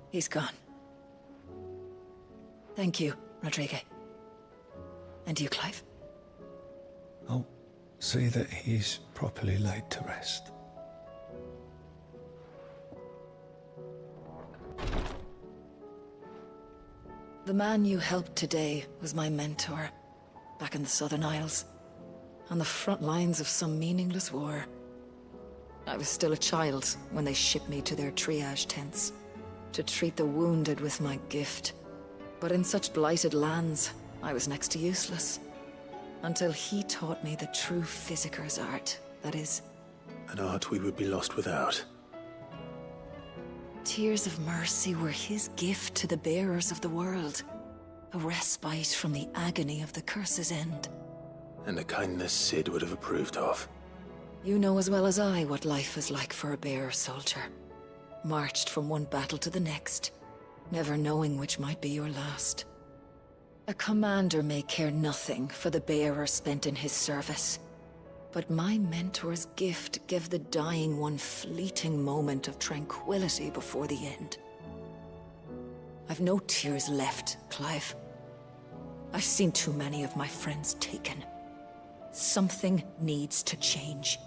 He's gone. Thank you, Rodrigo. And you, Clive? I'll see that he's properly laid to rest. The man you helped today was my mentor, back in the Southern Isles, on the front lines of some meaningless war. I was still a child when they shipped me to their triage tents, to treat the wounded with my gift. But in such blighted lands, I was next to useless. Until he taught me the true physicker's art, that is. An art we would be lost without. Tears of mercy were his gift to the bearers of the world. A respite from the agony of the curse's end. And a kindness Sid would have approved of. You know as well as I what life is like for a bearer soldier. Marched from one battle to the next, never knowing which might be your last. A commander may care nothing for the bearer spent in his service. But my mentor's gift gave the dying one fleeting moment of tranquility before the end. I've no tears left, Clive. I've seen too many of my friends taken. Something needs to change.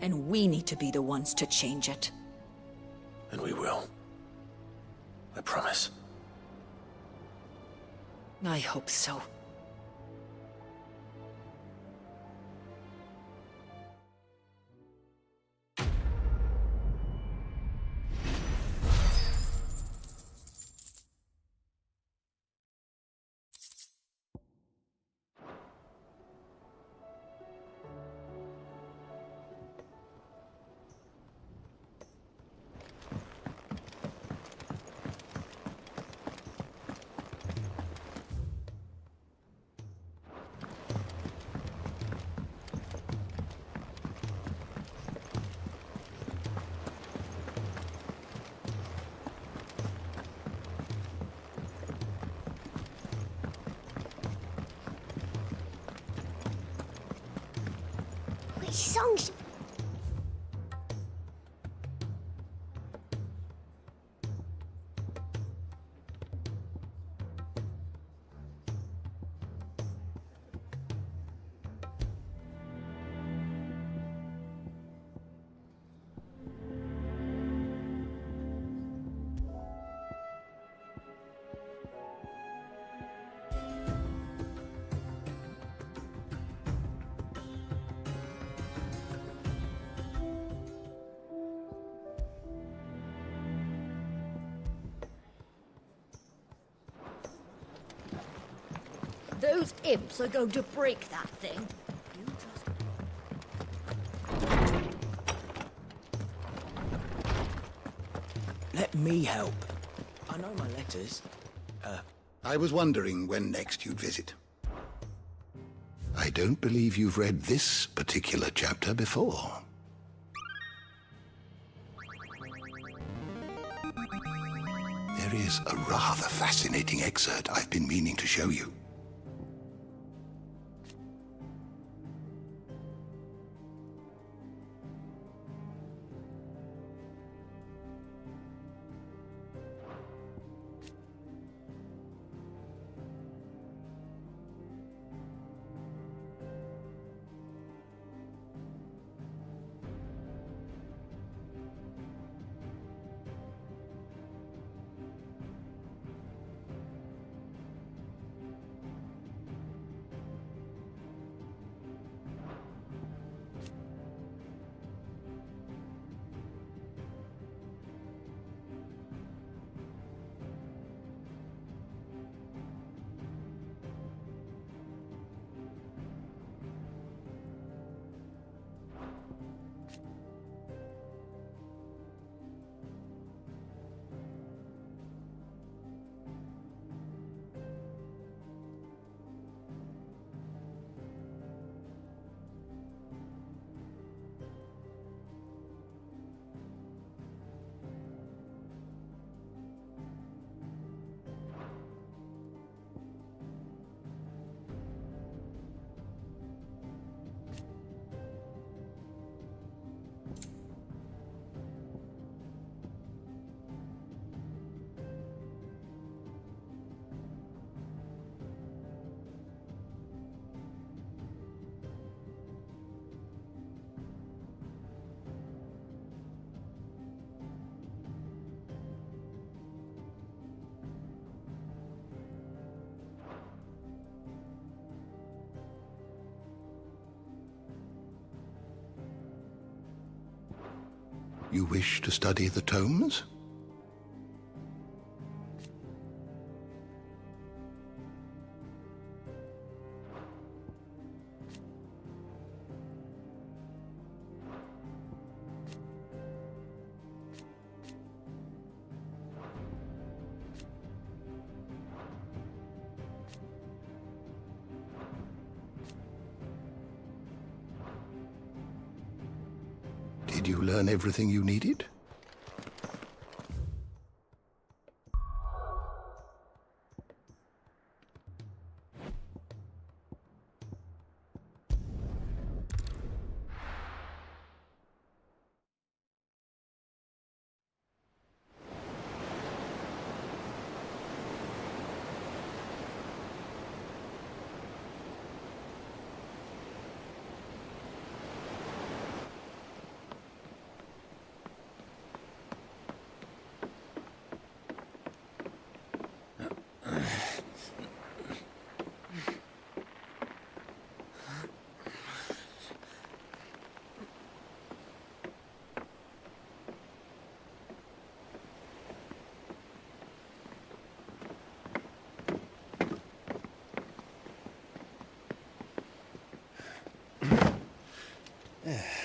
And we need to be the ones to change it. And we will. I promise. I hope so. Which songs? Those imps are going to break that thing. Let me help. I know my letters. I was wondering when next you'd visit. I don't believe you've read this particular chapter before. There is a rather fascinating excerpt I've been meaning to show you. You wish to study the tomes? Did you learn everything you needed?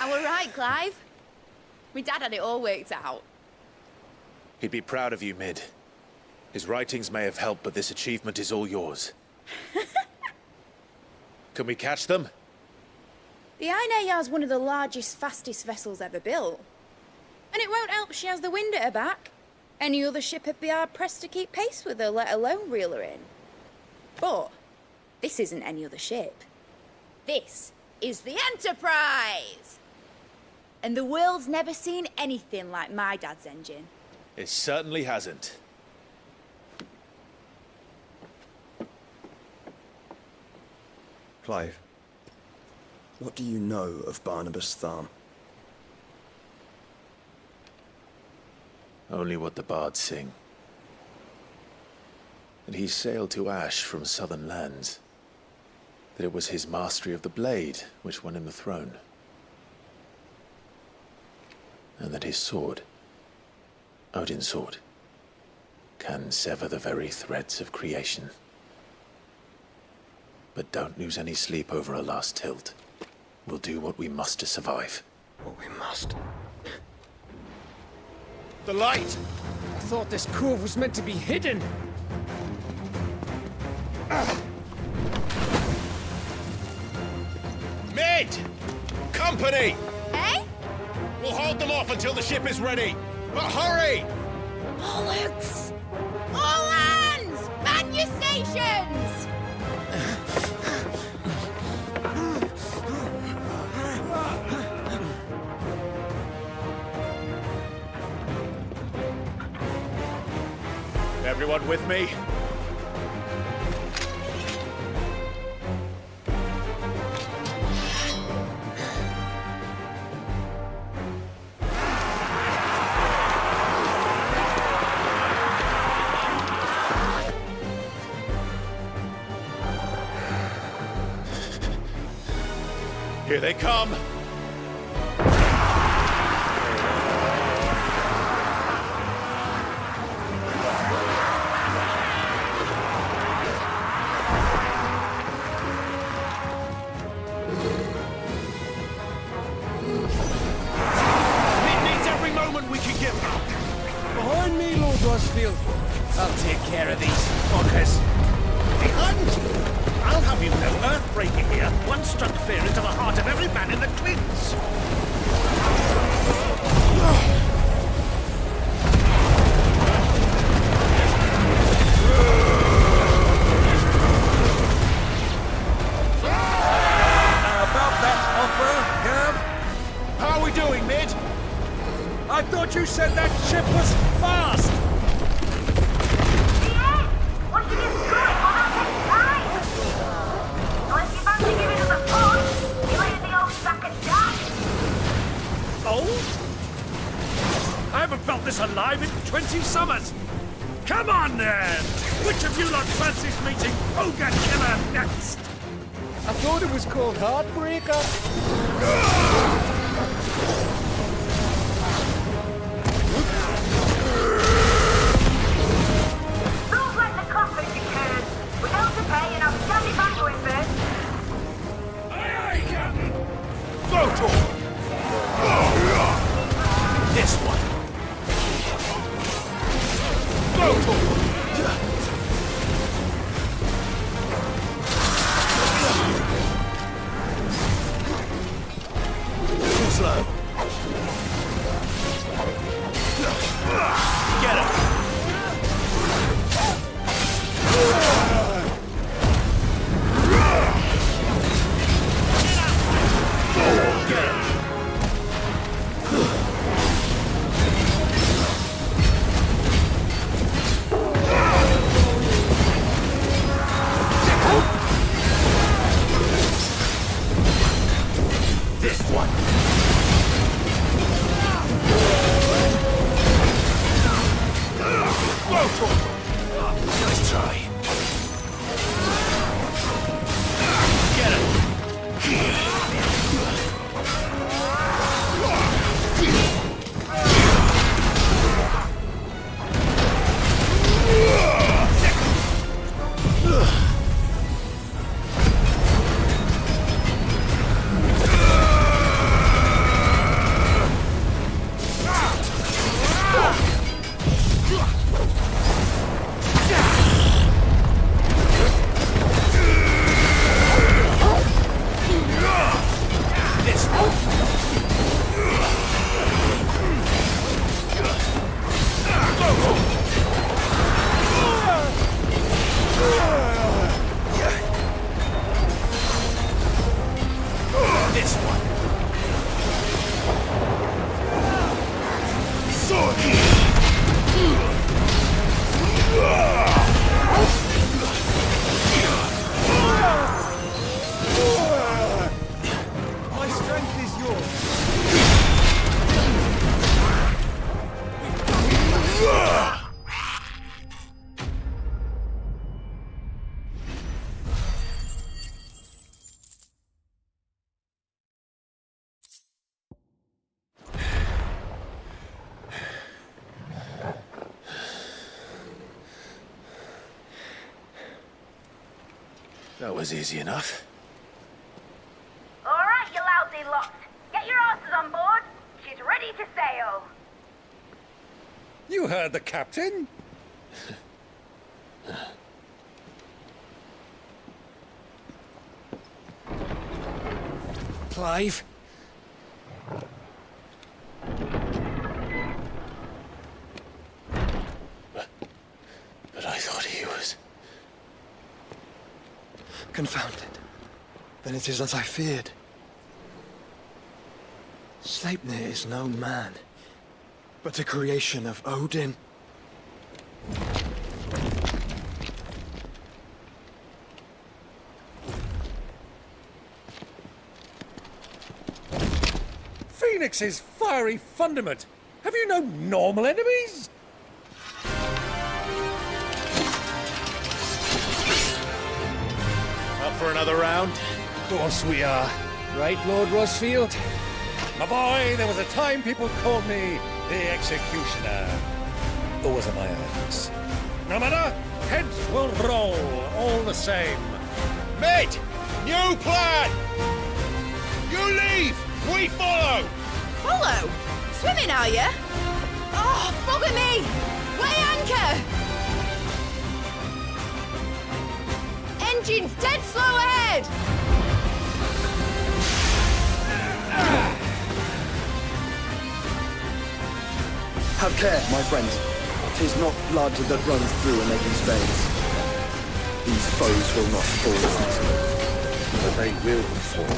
I were right, Clive. My dad had it all worked out. He'd be proud of you, Mid. His writings may have helped, but this achievement is all yours. Can we catch them? The Ainayar's one of the largest, fastest vessels ever built. And it won't help she has the wind at her back. Any other ship would be hard-pressed to keep pace with her, let alone reel her in. But this isn't any other ship. This is the Enterprise! And the world's never seen anything like my dad's engine. It certainly hasn't. Clive, what do you know of Barnabas Tharm? Only what the bards sing. That he sailed to Ash from southern lands. That it was his mastery of the blade which won him the throne. And that his sword, Odin's sword, can sever the very threads of creation. But don't lose any sleep over a last tilt. We'll do what we must to survive. What we must. The light! I thought this cove was meant to be hidden. Mid! Company! Eh? We'll hold them off until the ship is ready. But hurry! Bollocks! All hands! Man your stations! Everyone with me? Here they come! Behind me, Lord Rosfield. I'll take care of these fuckers. Behind you? I'll have you know, Earthbreaker here once struck fear into the heart of every man in the Clints. About that offer, Gav? How are we doing, Mid? I thought you said that ship was fast! What did you do it on that next time? Unless you fancy giving us a push, you ain't the old sack of jam. Old? I haven't felt this alive in 20 summers. Come on, then! Which of you lot fancies meeting Ogre Killer next? I thought it was called Heartbreaker. Don't let the coffers occur. We're held to pay and I'll stand it back going first. Aye, aye, Captain! Go to This one. Go to Too slow. That was easy enough. All right, you lousy lot. Get your asses on board. She's ready to sail. You heard the captain. Clive? But I thought he was... Confounded. Then it is as I feared. Sleipnir is no man, but a creation of Odin. Phoenix's fiery fundament. Have you no normal enemies? Up for another round? Of course we are. Right, Lord Rosfield? My boy, there was a time people called me the Executioner. Always at my hands. No matter, heads will roll all the same. Mate! New plan! You leave! We follow! Follow? Swimming, are you? Oh, bugger me! Weigh anchor! Engine's dead slow ahead! Have care, my friends. 'Tis not blood that runs through a nation's veins. These foes will not fall easily. But they will fall.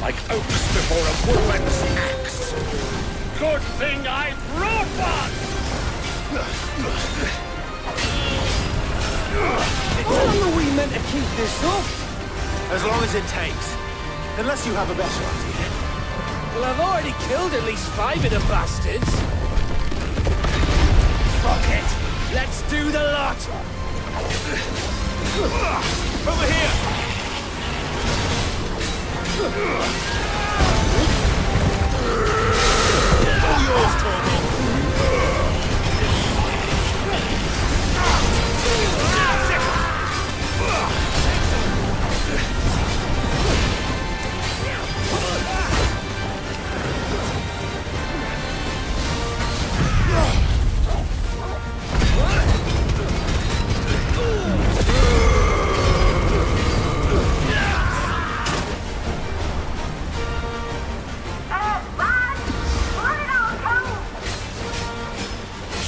Like oaks before a woodman's axe. Good thing I brought one! How long are we meant to keep this up? As long as it takes. Unless you have a better idea. Well, I've already killed at least 5 of the bastards. Fuck it! Let's do the lot! Over here! All yours, Torvald!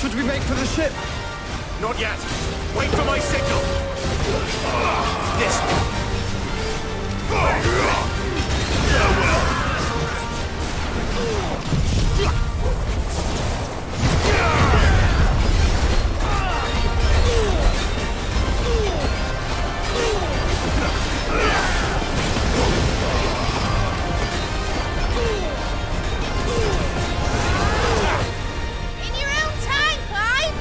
Should we make for the ship? Not yet. Wait for my signal. This one. In your own time, Clive!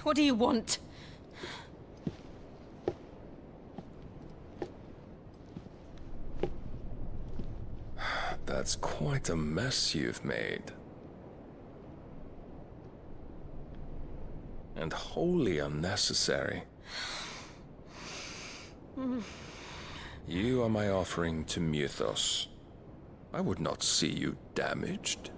What do you want? That's quite a mess you've made. And wholly unnecessary. You are my offering to Mythos. I would not see you damaged.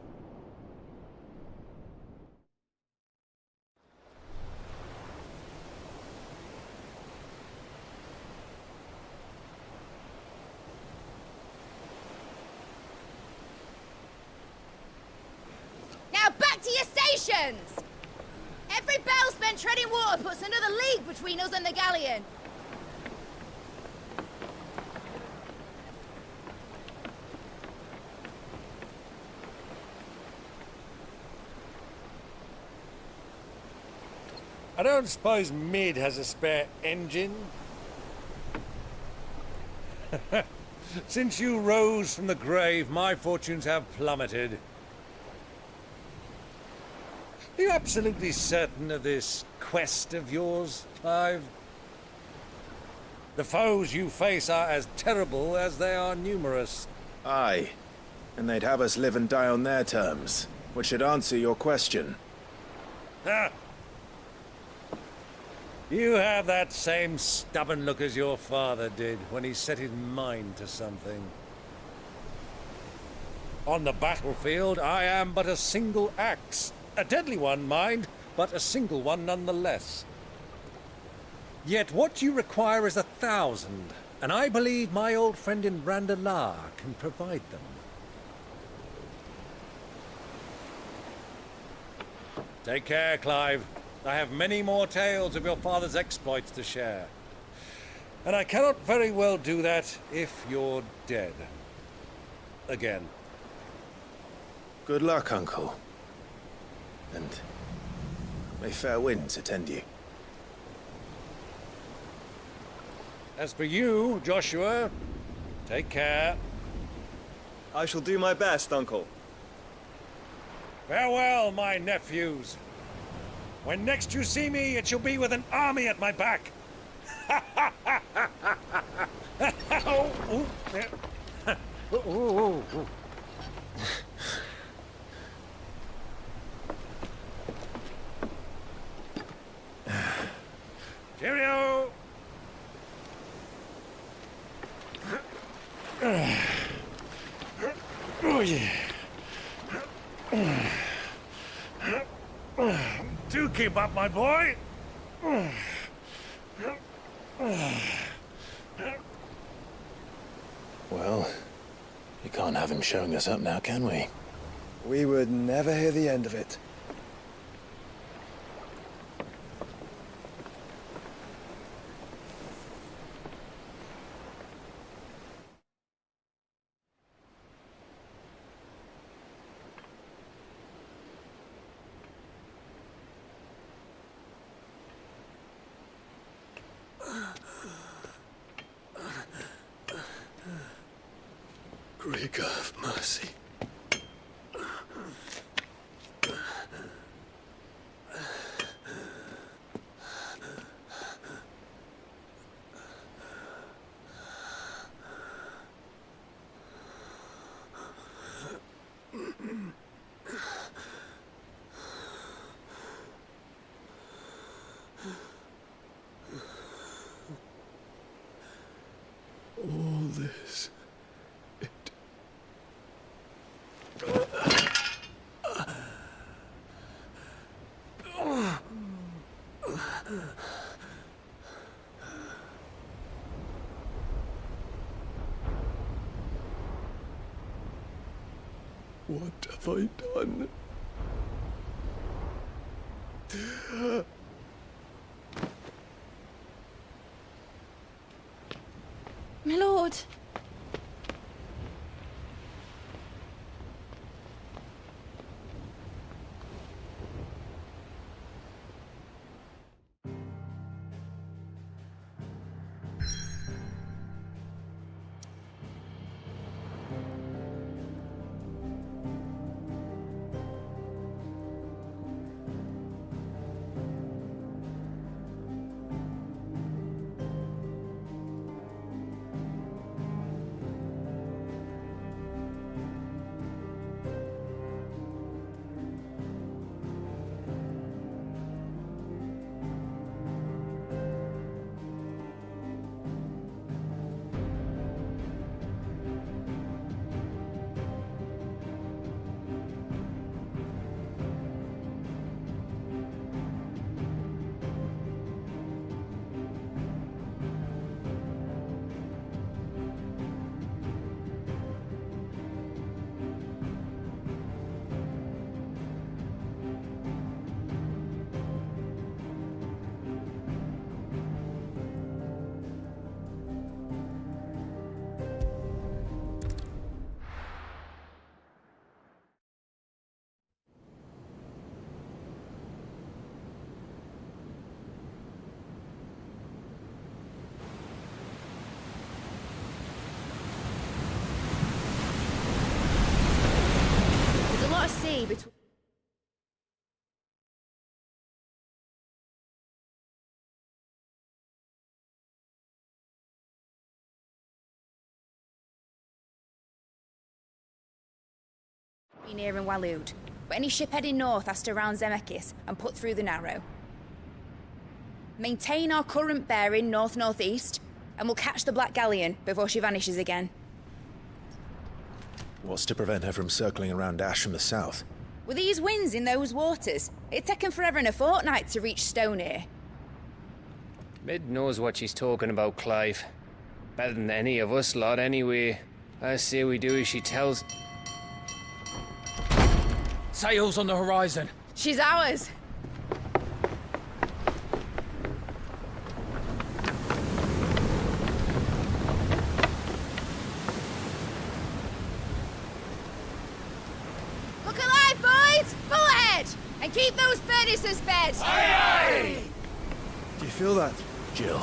Now back to your stations! Every bell spent treading water puts another league between us and the galleon. I don't suppose Mid has a spare engine? Since you rose from the grave, my fortunes have plummeted. Are you absolutely certain of this quest of yours, Clive? The foes you face are as terrible as they are numerous. Aye. And they'd have us live and die on their terms, which should answer your question. Ha! You have that same stubborn look as your father did when he set his mind to something. On the battlefield, I am but a single axe. A deadly one, mind, but a single one nonetheless. Yet what you require is 1,000, and I believe my old friend in Randalar can provide them. Take care, Clive. I have many more tales of your father's exploits to share. And I cannot very well do that if you're dead. Again. Good luck, Uncle. And may fair winds attend you. As for you, Joshua, take care. I shall do my best, Uncle. Farewell, my nephews. When next you see me, it shall be with an army at my back. Oh, ooh, there. Ooh, ooh, ooh. Cheerio! Oh, yeah. Do keep up, my boy. Well, we can't have him showing us up now, can we? We would never hear the end of it. Greek of mercy. All this. What have I done? My lord. near in Waloed, but any ship heading north has to round Zemeckis and put through the Narrow. Maintain our current bearing north-northeast, and we'll catch the Black Galleon before she vanishes again. What's to prevent her from circling around Ash from the south? With these winds in those waters, it'd taken forever and a fortnight to reach Stonehenge. Mid knows what she's talking about, Clive. Better than any of us lot, anyway. I say we do as she tells. Sails on the horizon. She's ours. Look alive, boys! Full ahead! And keep those furnaces fed! Aye, aye! Do you feel that? Jill.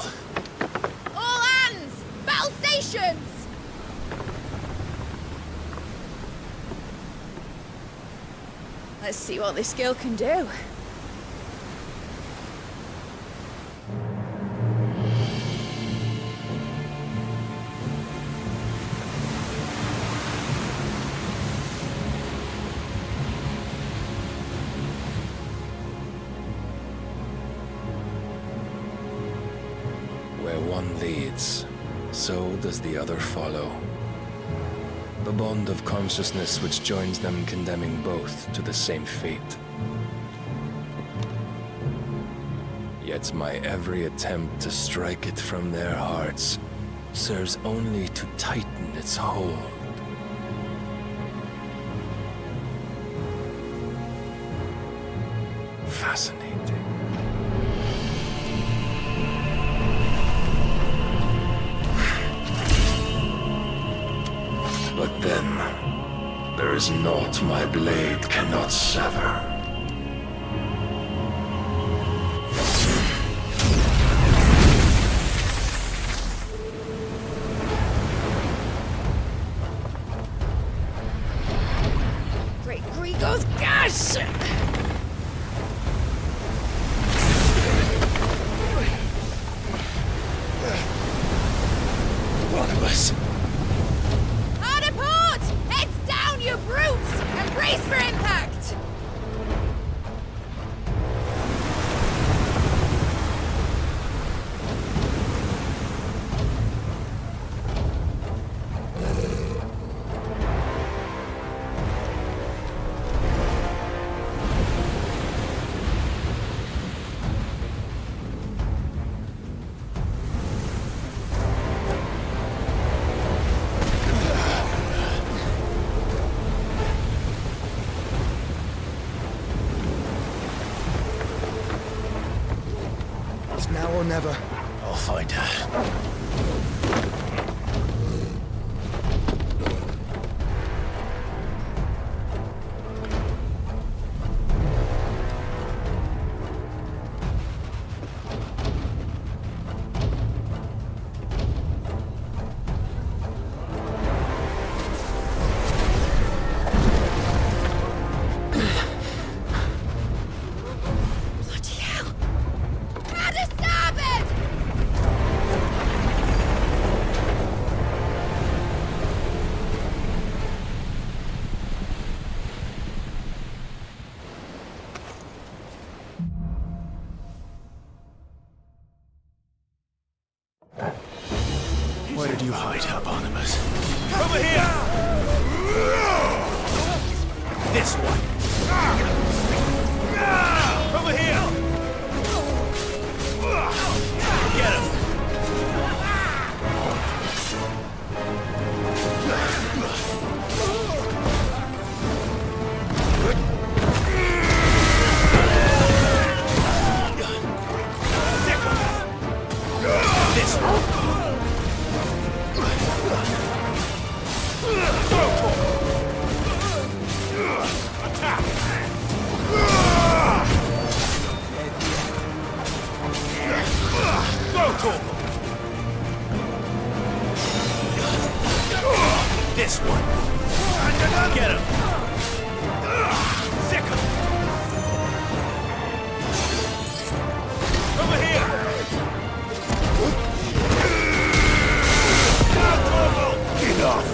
All hands! Battle stations! Let's see what this girl can do. Where one leads, so does the other follow. The bond of consciousness which joins them condemning both to the same fate. Yet my every attempt to strike it from their hearts serves only to tighten its hold. Fascinating. But then, there is naught my blade cannot sever. Great Grigos, gosh! Barnabas. Hard port! Heads down, you brutes! And brace for impact! It's now or never. I'll find her. Bloody hell! How to stop it! Where did you hide her, Barnabas? Over here! This one. Over here! Get him! This one. Attack! Go, Torval! This one. Get him! Sick him! Over here! Go, Torval! Enough!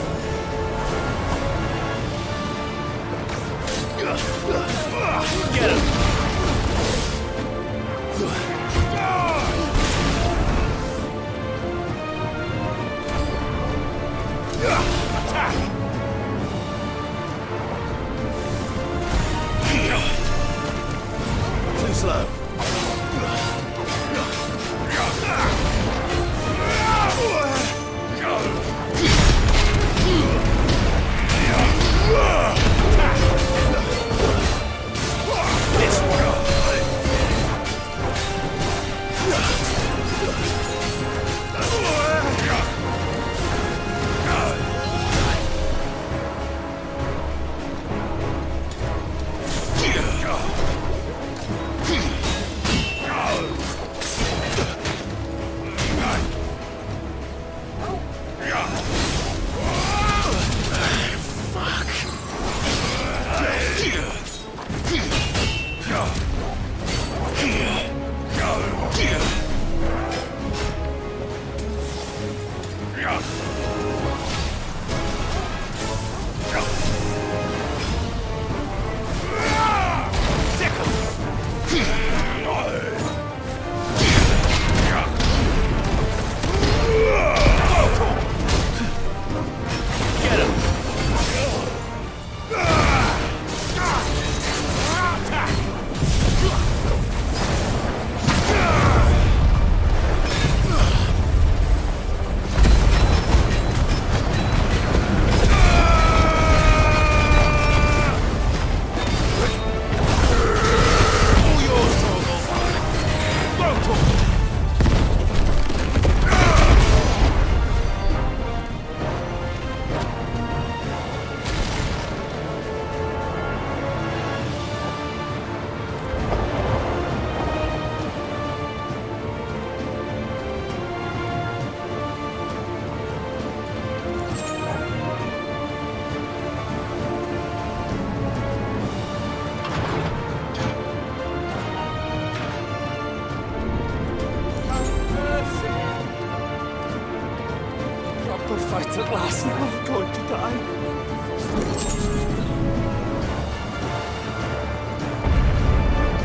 Fight at last, now I'm going to die.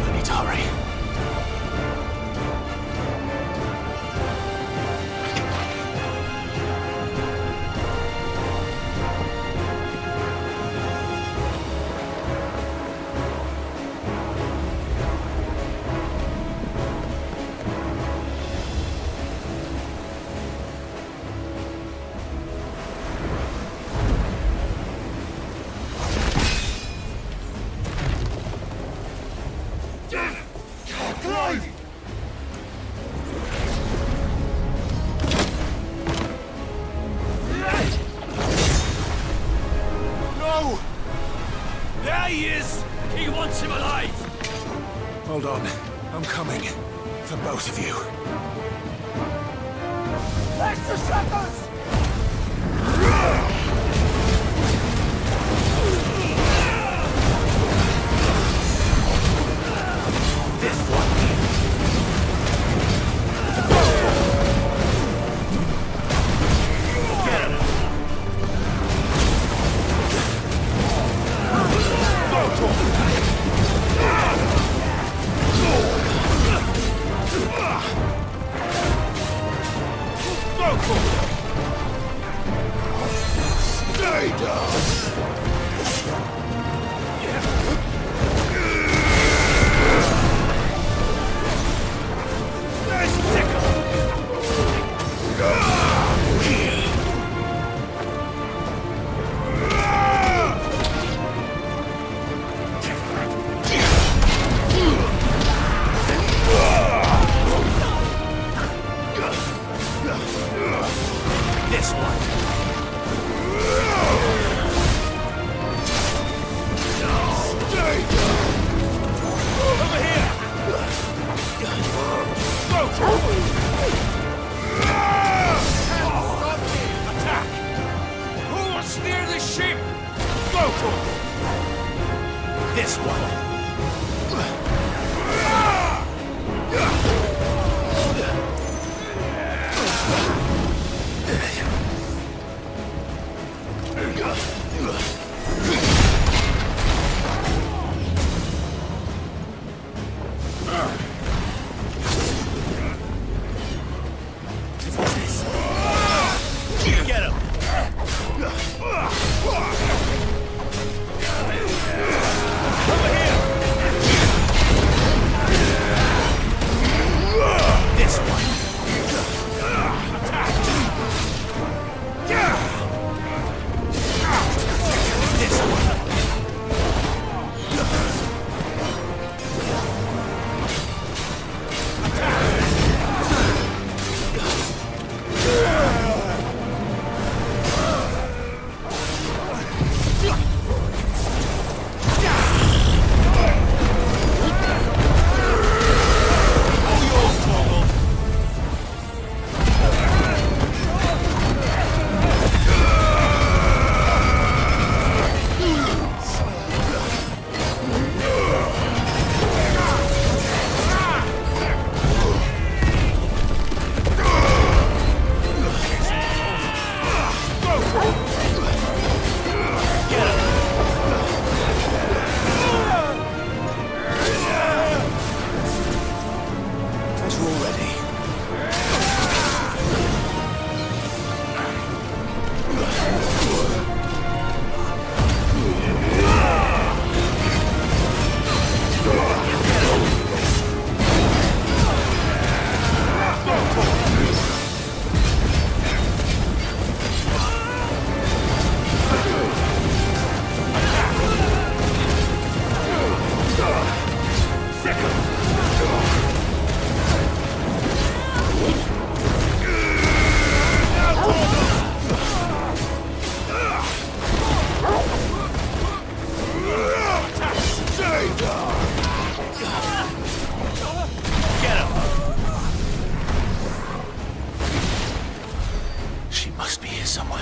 I need to hurry. Hold on. I'm coming. For both of you. Extra seconds! This one. Get him! Stay down! This one. Stay down! Over here! Attack! Who will steer the ship? Go to him! This one. Get him! Over here! This one. Attack! This one. must be here somewhere.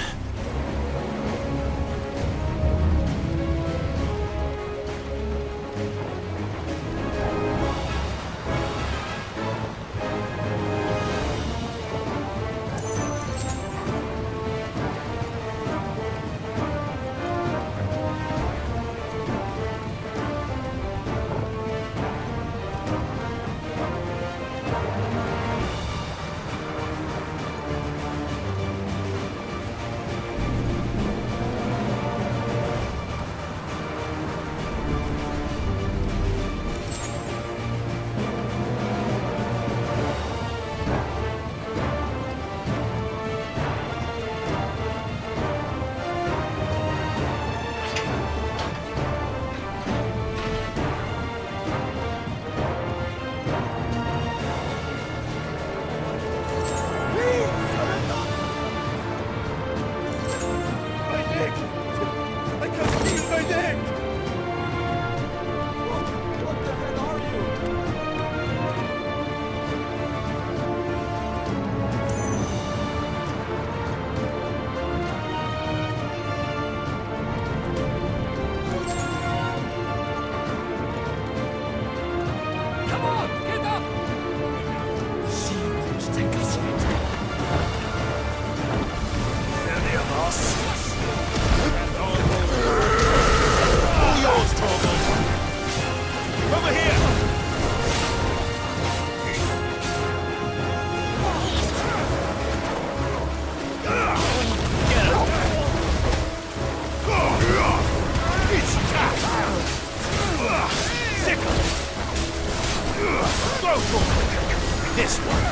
This one.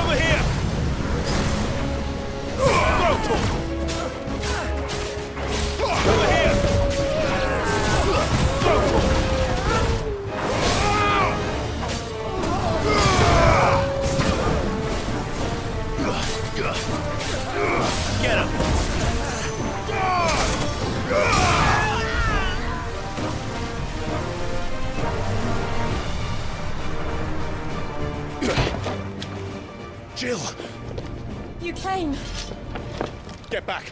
Over here. Over here. Get him. Jill! You came. Get back!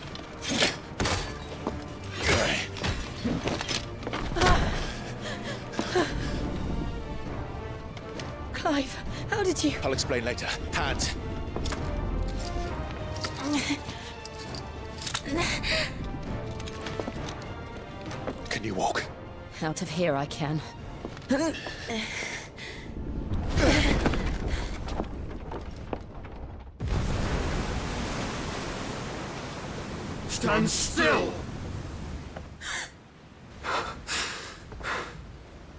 Clive, how did you... I'll explain later. Hands. Can you walk? Out of here I can. Stand still!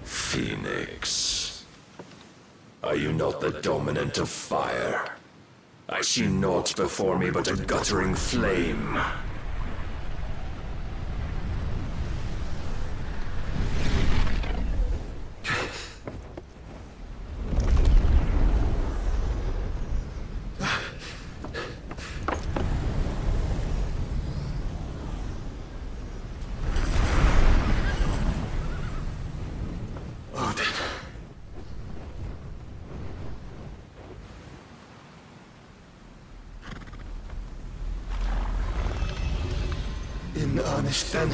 Phoenix. Are you not the dominant of fire? I see naught before me but a guttering flame. In earnest, then.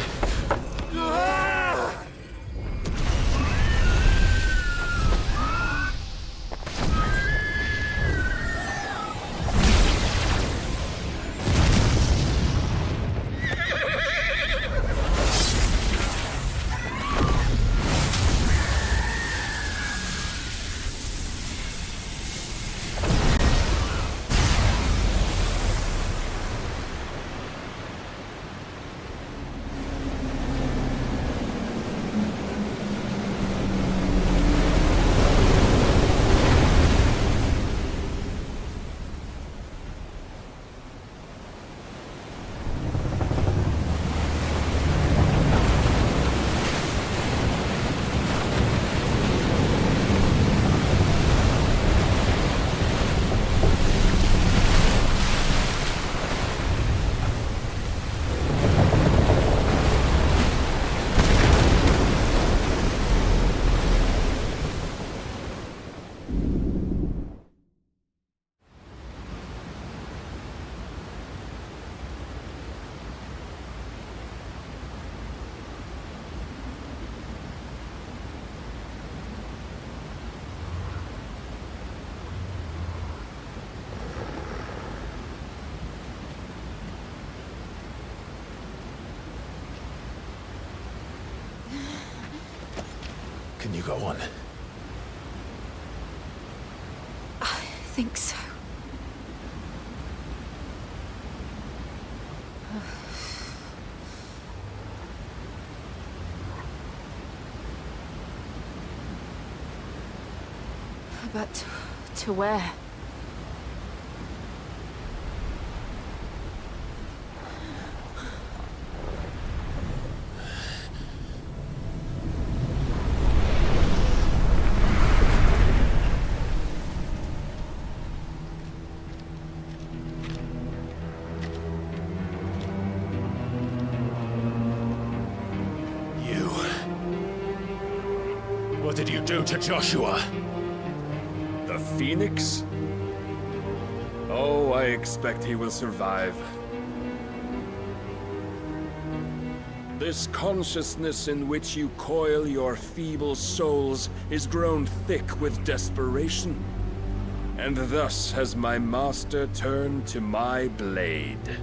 Can you go on? I think so. But to where? What did you do to Joshua? The Phoenix? Oh, I expect he will survive. This consciousness in which you coil your feeble souls is grown thick with desperation. And thus has my master turned to my blade.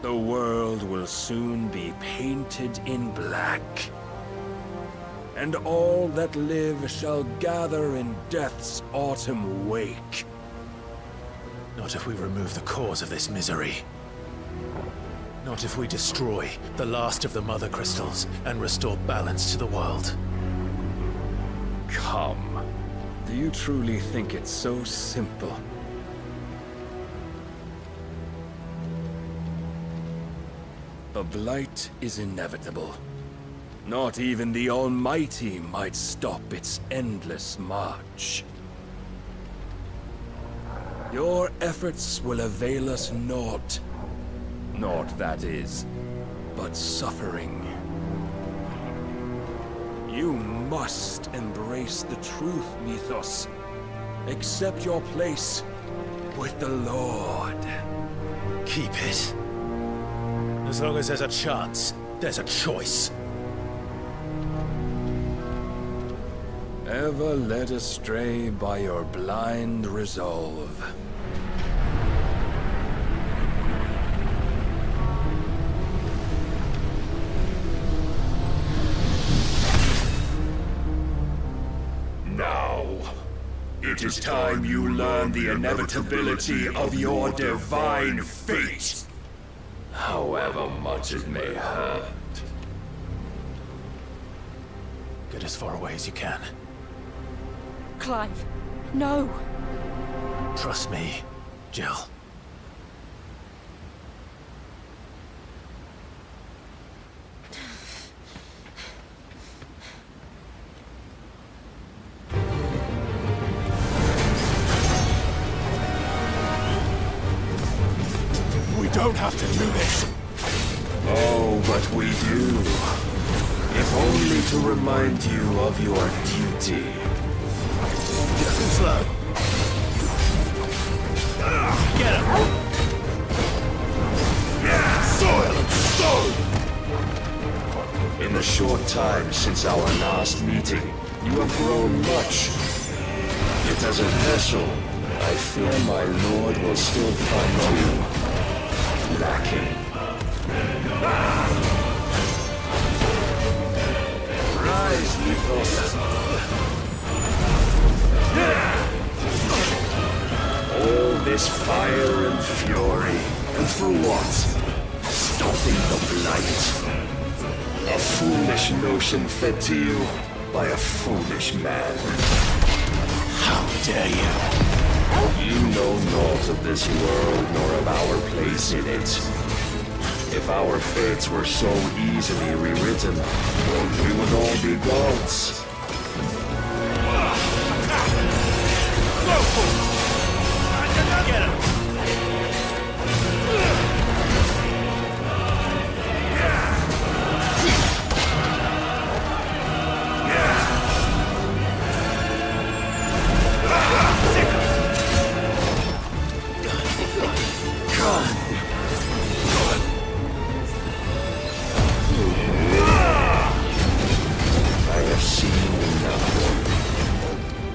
The world will soon be painted in black. And all that live shall gather in death's autumn wake. Not if we remove the cause of this misery. Not if we destroy the last of the Mother Crystals and restore balance to the world. Come. Do you truly think it's so simple? The Blight is inevitable. Not even the Almighty might stop its endless march. Your efforts will avail us naught. Naught, that is, but suffering. You must embrace the truth, Mythos. Accept your place with the Lord. Keep it. As long as there's a chance, there's a choice. Ever led astray by your blind resolve. Now, it is time you learn the inevitability of your divine fate. However much it may hurt. Get as far away as you can. Clive, no! Trust me, Jill. We don't have to do this. Oh, but we do. If only to remind you of your duty. Just slow. Get him! Soil and stone! In the short time since our last meeting, you have grown much. Yet as a vessel, I fear my lord will still find you lacking. Rise, Mythos. All this fire and fury, and for what? Stopping the Blight. A foolish notion fed to you by a foolish man. How dare you? You know naught of this world nor of our place in it. If our fates were so easily rewritten, we would all be gods. Get him!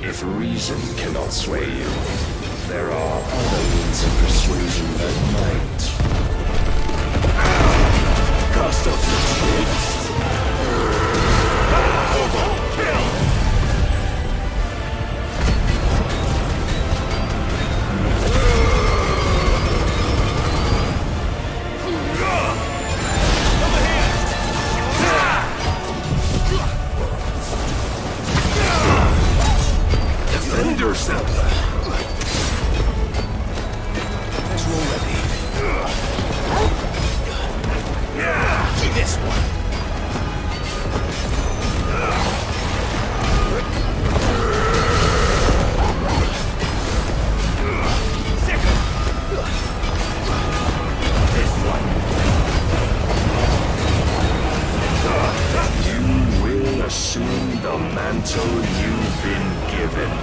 If reason cannot sway you, there are other means of persuasion that might. last of the troops. Double kill! Defend yourself! Let's roll ready. This one. Second. This one. You will assume the mantle you've been given.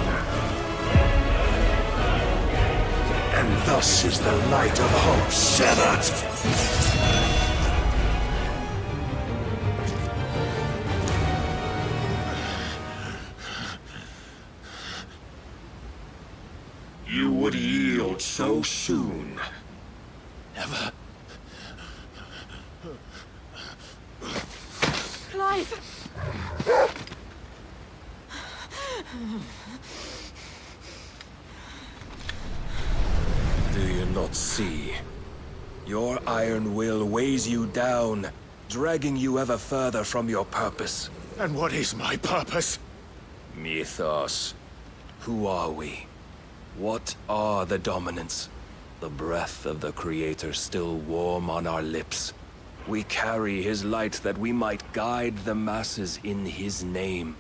And thus is the light of hope severed. You would yield so soon. Never. Clive! Do you not see? Your iron will weighs you down, dragging you ever further from your purpose. And what is my purpose? Mythos. Who are we? What are the dominants? The breath of the Creator still warm on our lips. We carry his light that we might guide the masses in his name.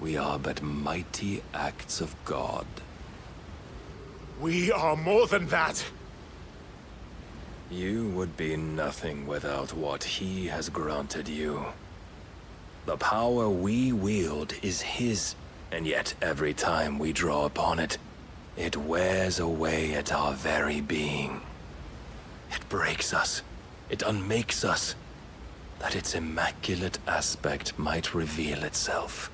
We are but mighty acts of God. We are more than that. You would be nothing without what he has granted you. The power we wield is his, and yet every time we draw upon it, it wears away at our very being. It breaks us. It unmakes us, that its immaculate aspect might reveal itself.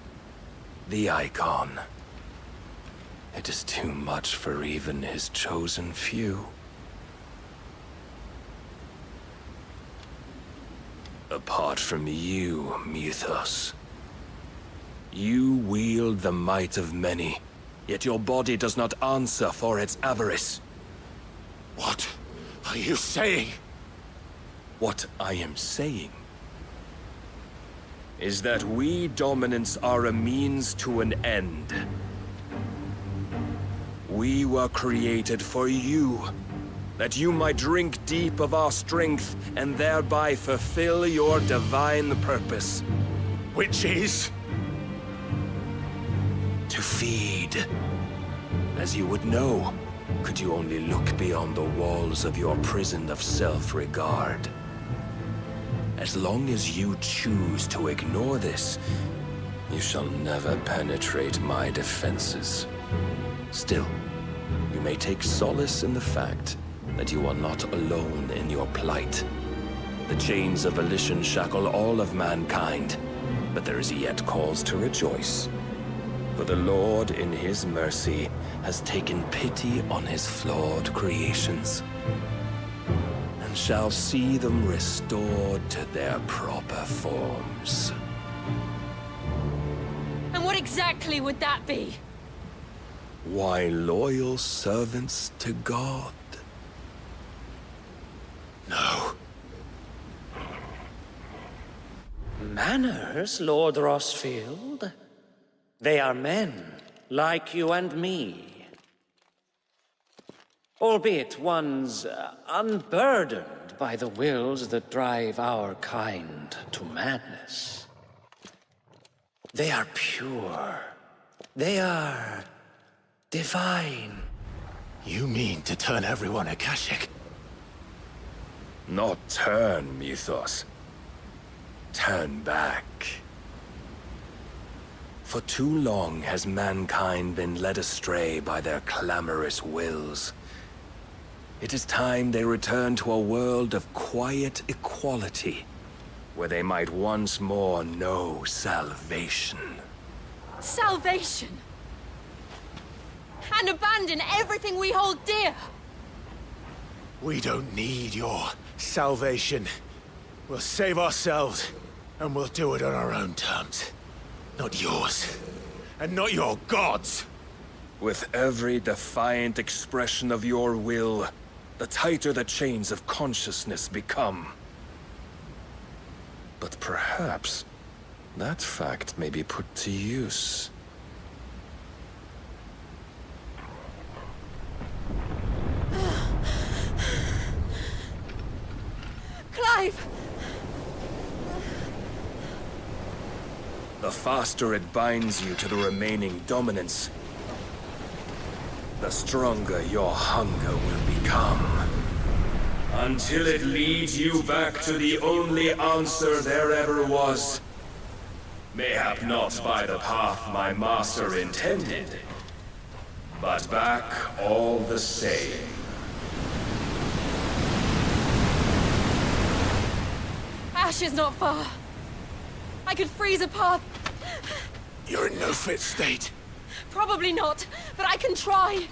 The icon. It is too much for even his chosen few. Apart from you, Mythos, you wield the might of many, yet your body does not answer for its avarice. What are you saying? What I am saying is that we dominants are a means to an end. We were created for you, that you might drink deep of our strength and thereby fulfill your divine purpose. Which is? To feed. As you would know, could you only look beyond the walls of your prison of self-regard. As long as you choose to ignore this, you shall never penetrate my defenses. Still, you may take solace in the fact that you are not alone in your plight. The chains of volition shackle all of mankind, but there is yet cause to rejoice. For the Lord, in his mercy, has taken pity on his flawed creations, and shall see them restored to their proper forms. And what exactly would that be? Why, loyal servants to God. No. Manners, Lord Rossfield? They are men, like you and me. Albeit ones unburdened by the wills that drive our kind to madness. They are pure. They are divine. You mean to turn everyone Akashic? Not turn, Mythos. Turn back. For too long has mankind been led astray by their clamorous wills. It is time they return to a world of quiet equality, where they might once more know salvation. Salvation! And abandon everything we hold dear! We don't need your salvation. We'll save ourselves, and we'll do it on our own terms. Not yours. And not your gods! With every defiant expression of your will, the tighter the chains of consciousness become. But perhaps that fact may be put to use. Clive! The faster it binds you to the remaining dominance, the stronger your hunger will become. Until it leads you back to the only answer there ever was. Mayhap not by the path my master intended, but back all the same. Ash is not far. I could freeze a path. You're in no fit state. Probably not, but I can try.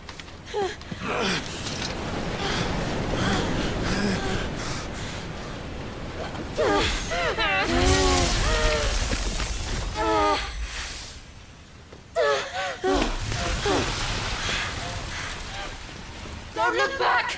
Don't look back!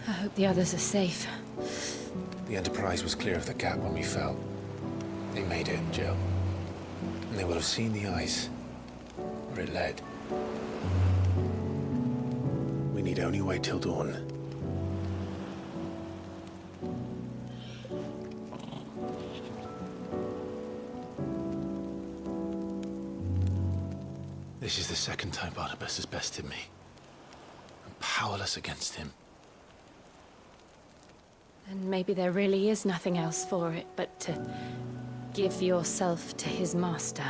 I hope the others are safe. The Enterprise was clear of the gap when we fell. They made it, Jill. And they will have seen the ice, where it led. We need only wait till dawn. This is the second time Barnabas has bested me. I'm powerless against him. And maybe there really is nothing else for it but to give yourself to his master.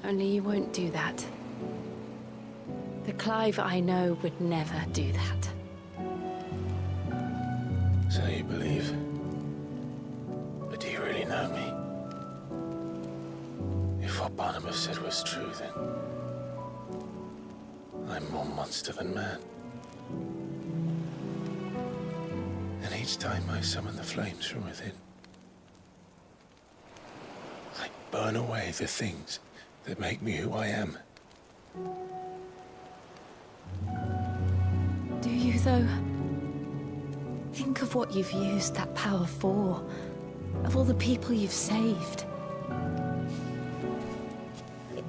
Only you won't do that. The Clive I know would never do that. So you believe? But do you really know me? If what Barnabas said was true, then I'm more monster than man. And each time I summon the flames from within, I burn away the things that make me who I am. Do you, though? Think of what you've used that power for. Of all the people you've saved.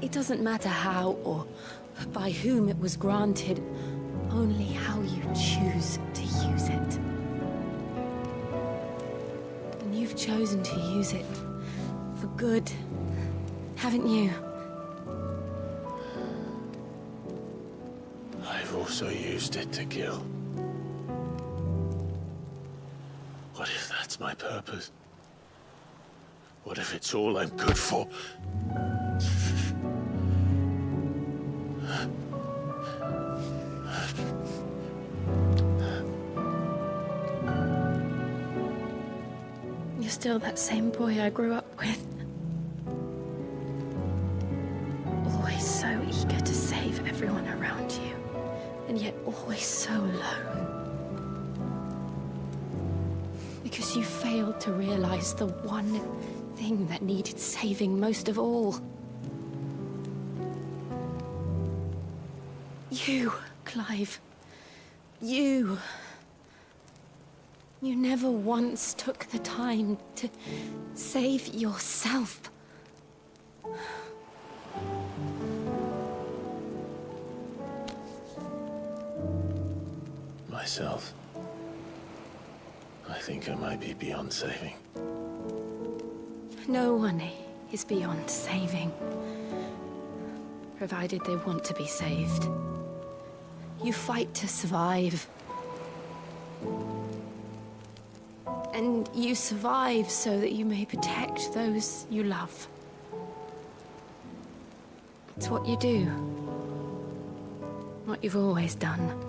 It doesn't matter how or by whom it was granted, only how you choose to use it. And you've chosen to use it for good, haven't you? I've also used it to kill. What if that's my purpose? What if it's all I'm good for? You're still that same boy I grew up with. Always so eager to save everyone around you, and yet always so alone. Because you failed to realize the one thing that needed saving most of all. You, Clive. You. You never once took the time to save yourself. Myself. I think I might be beyond saving. No one is beyond saving. Provided they want to be saved. You fight to survive. And you survive so that you may protect those you love. It's what you do. What you've always done.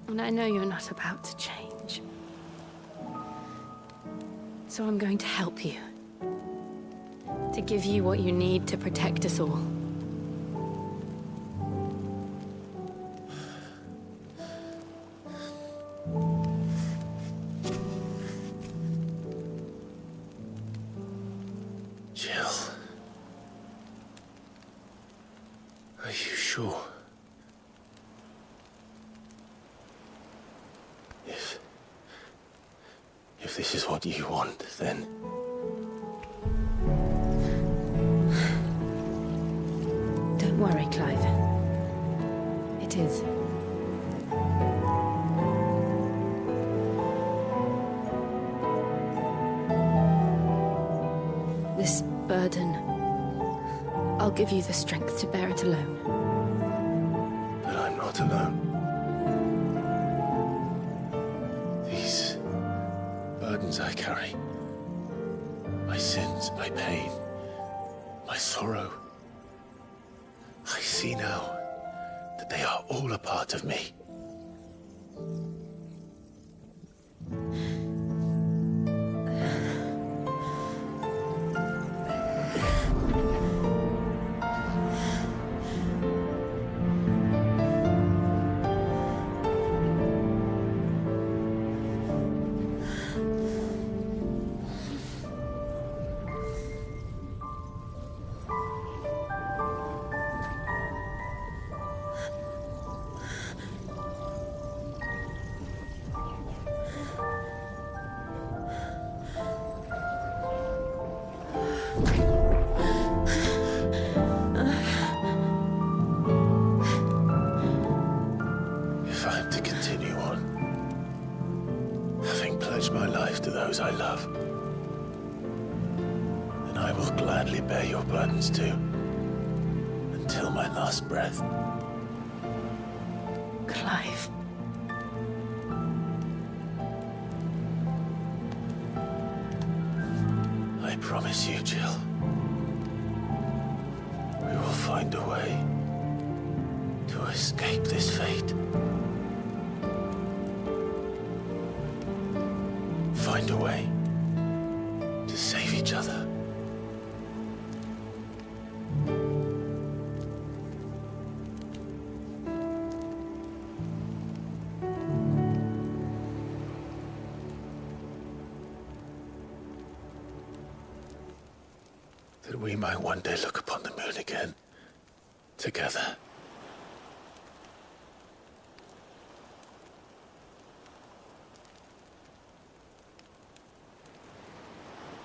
And I know you're not about to change. So I'm going to help you. To give you what you need to protect us all. Jill. Are you sure? If this is what you want, then... Don't worry, Clive. It is. This burden, I'll give you the strength to bear it alone. But I'm not alone. These burdens I carry, my sins, my pain, my sorrow, I see now that they are all a part of me. If I'm to continue on, having pledged my life to those I love, then I will gladly bear your burdens too, until my last breath. Clive. I promise you, Jill, we will find a way to escape this fate. Find a way to save each other. That we might one day look upon the moon again, together.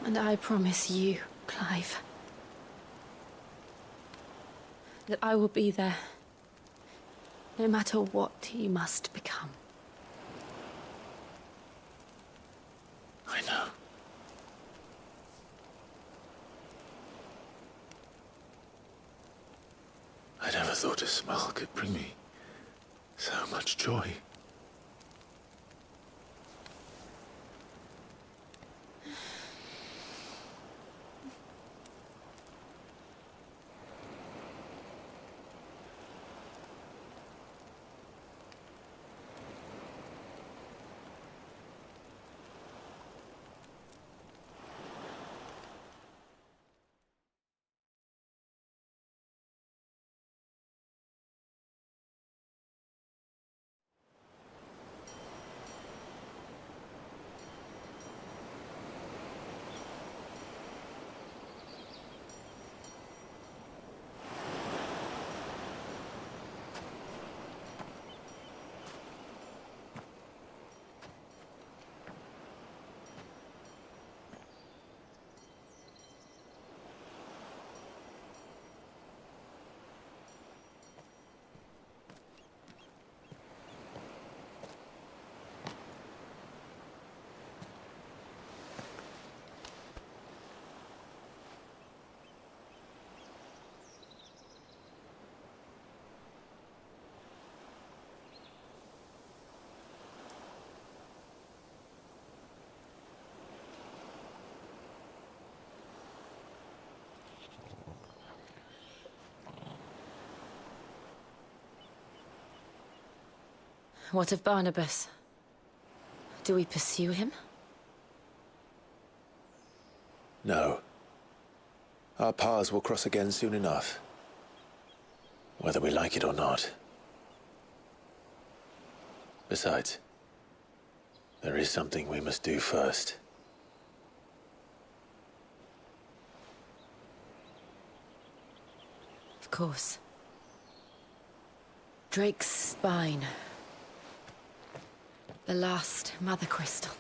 And I promise you, Clive, that I will be there, no matter what you must become. I know. I never thought a smile could bring me so much joy. What of Barnabas? Do we pursue him? No. Our paths will cross again soon enough. Whether we like it or not. Besides, there is something we must do first. Of course. Drake's spine. The last Mother Crystal.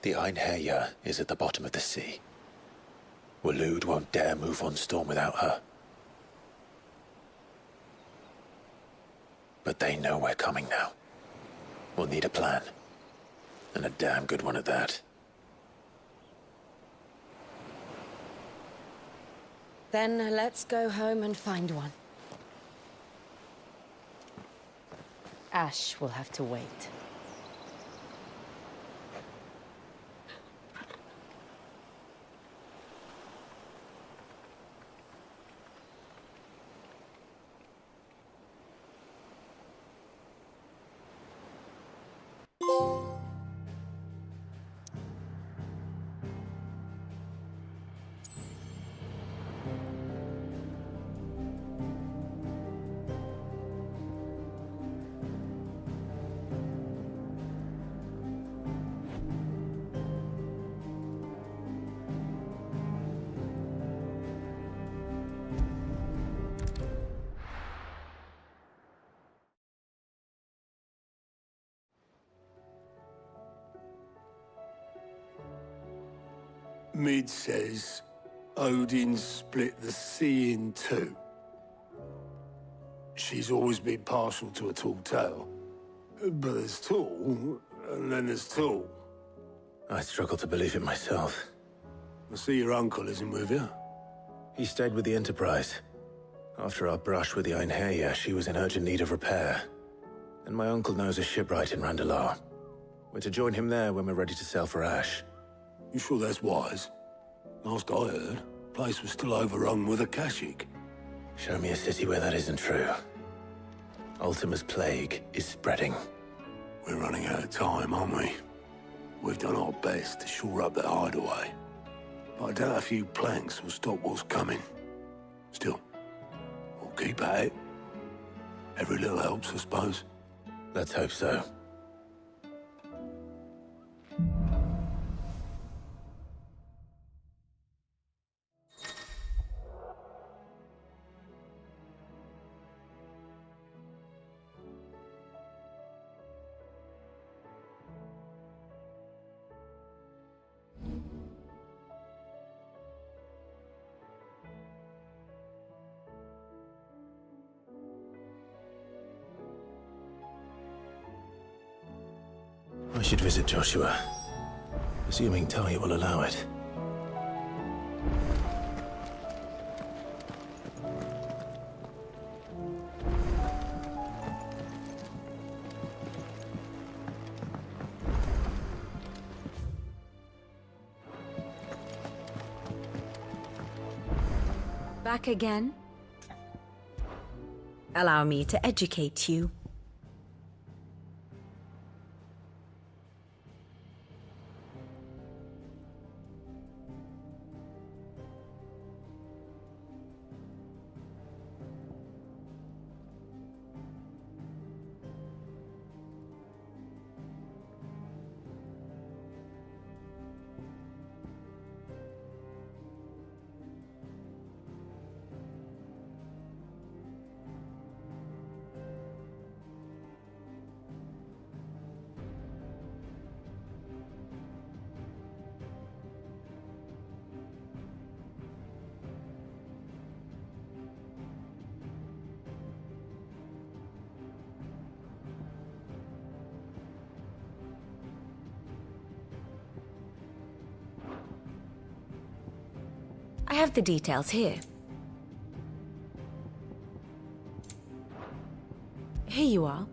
The Einherja is at the bottom of the sea. Waloed won't dare move on Storm without her. But they know we're coming now. We'll need a plan. And a damn good one at that. Then let's go home and find one. Ash will have to wait. Mid says Odin split the sea in two. She's always been partial to a tall tale. But there's tall, and then there's tall. I struggle to believe it myself. I see your uncle isn't with you. He stayed with the Enterprise. After our brush with the Einherja, she was in urgent need of repair. And my uncle knows a shipwright in Randalar. We're to join him there when we're ready to sail for Ash. You sure that's wise? Last I heard, the place was still overrun with Akashic. Show me a city where that isn't true. Ultima's plague is spreading. We're running out of time, aren't we? We've done our best to shore up that hideaway. But I doubt a few planks will stop what's coming. Still, we'll keep at it. Every little helps, I suppose. Let's hope so. I should visit Joshua, assuming Talia will allow it. Back again? Allow me to educate you. I have the details here. Here you are.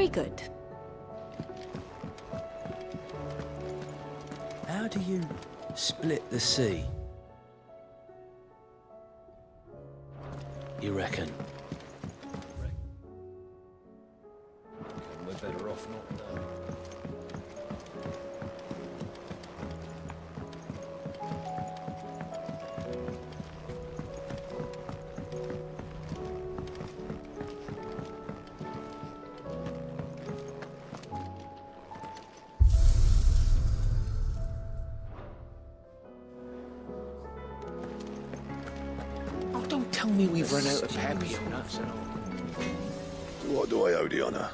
Very good. How do you split the sea? You reckon? We're better off not knowing. Oh, don't tell me we've run out of Peppy or nothing. What do I owe the honor?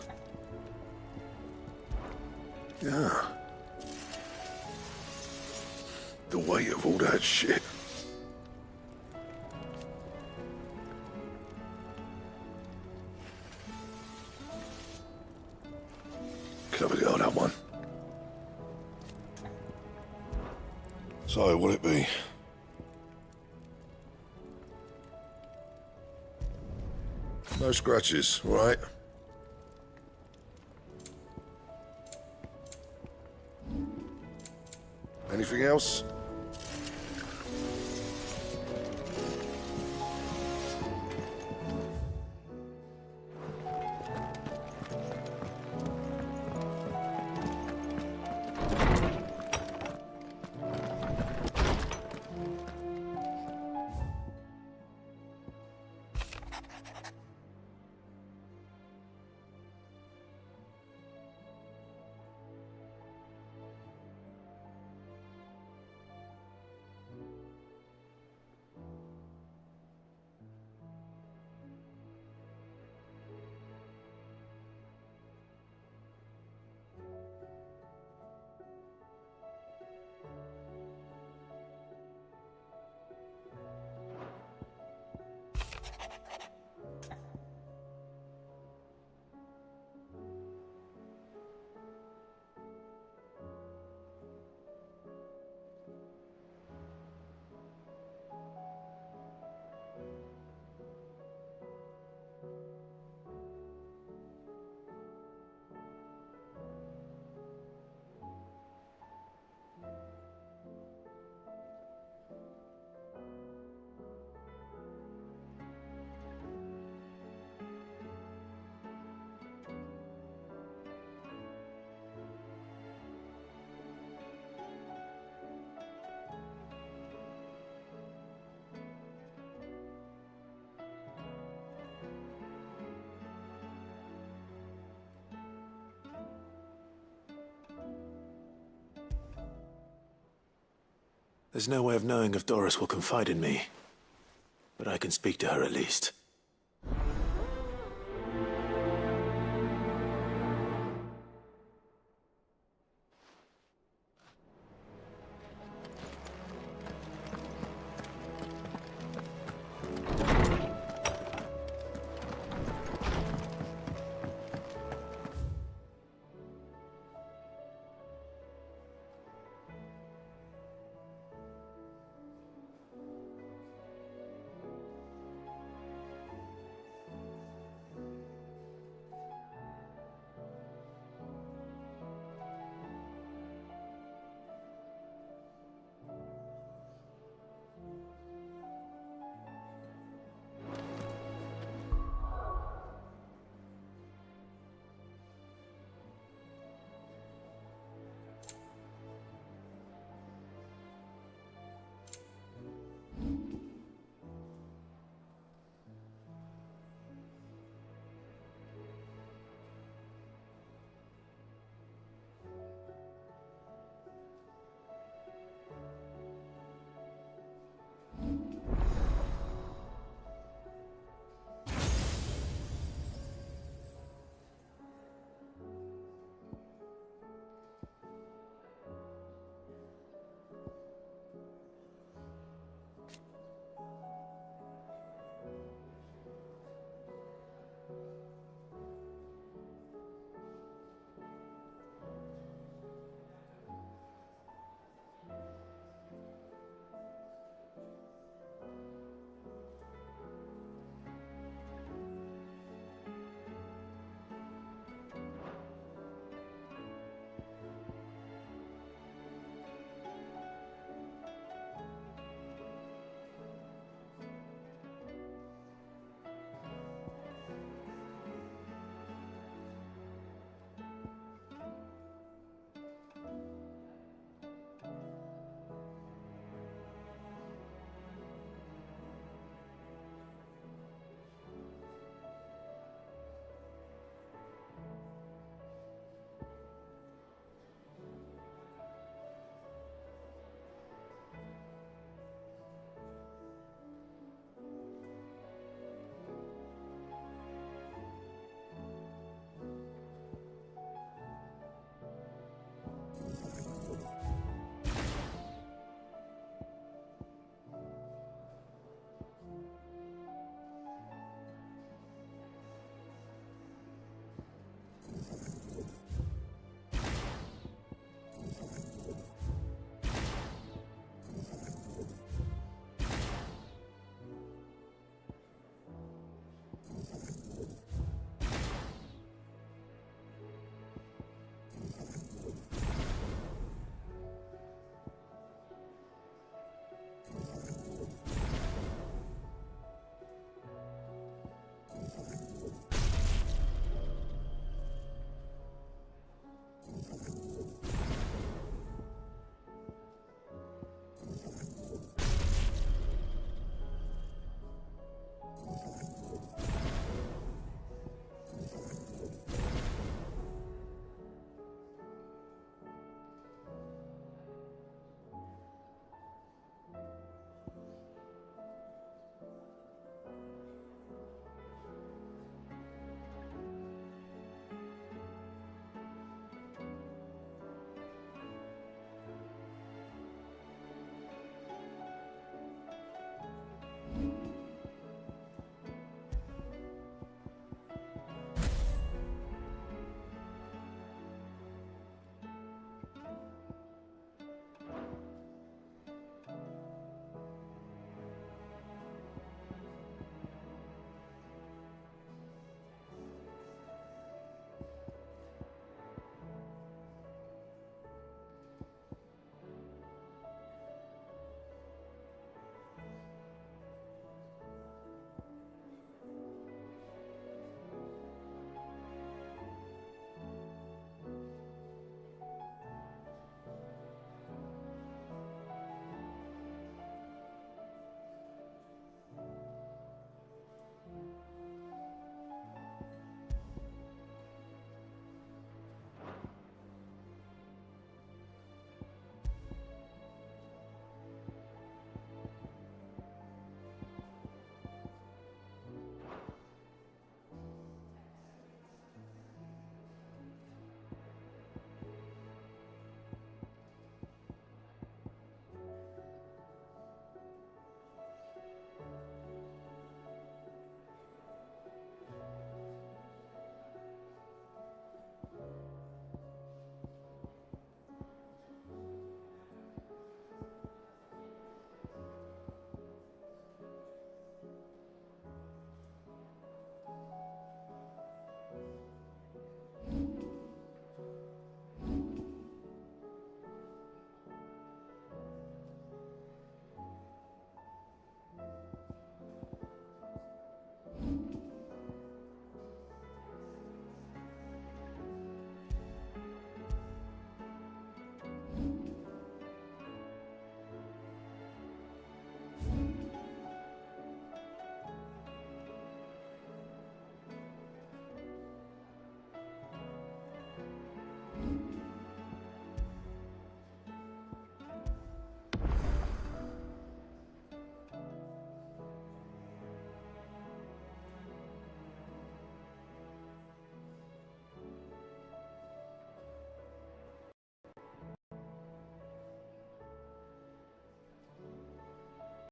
Yeah. The weight of all that shit. Clever girl, that one. So, what'll it be? No scratches, all right? Anything else? There's no way of knowing if Doris will confide in me. But I can speak to her at least.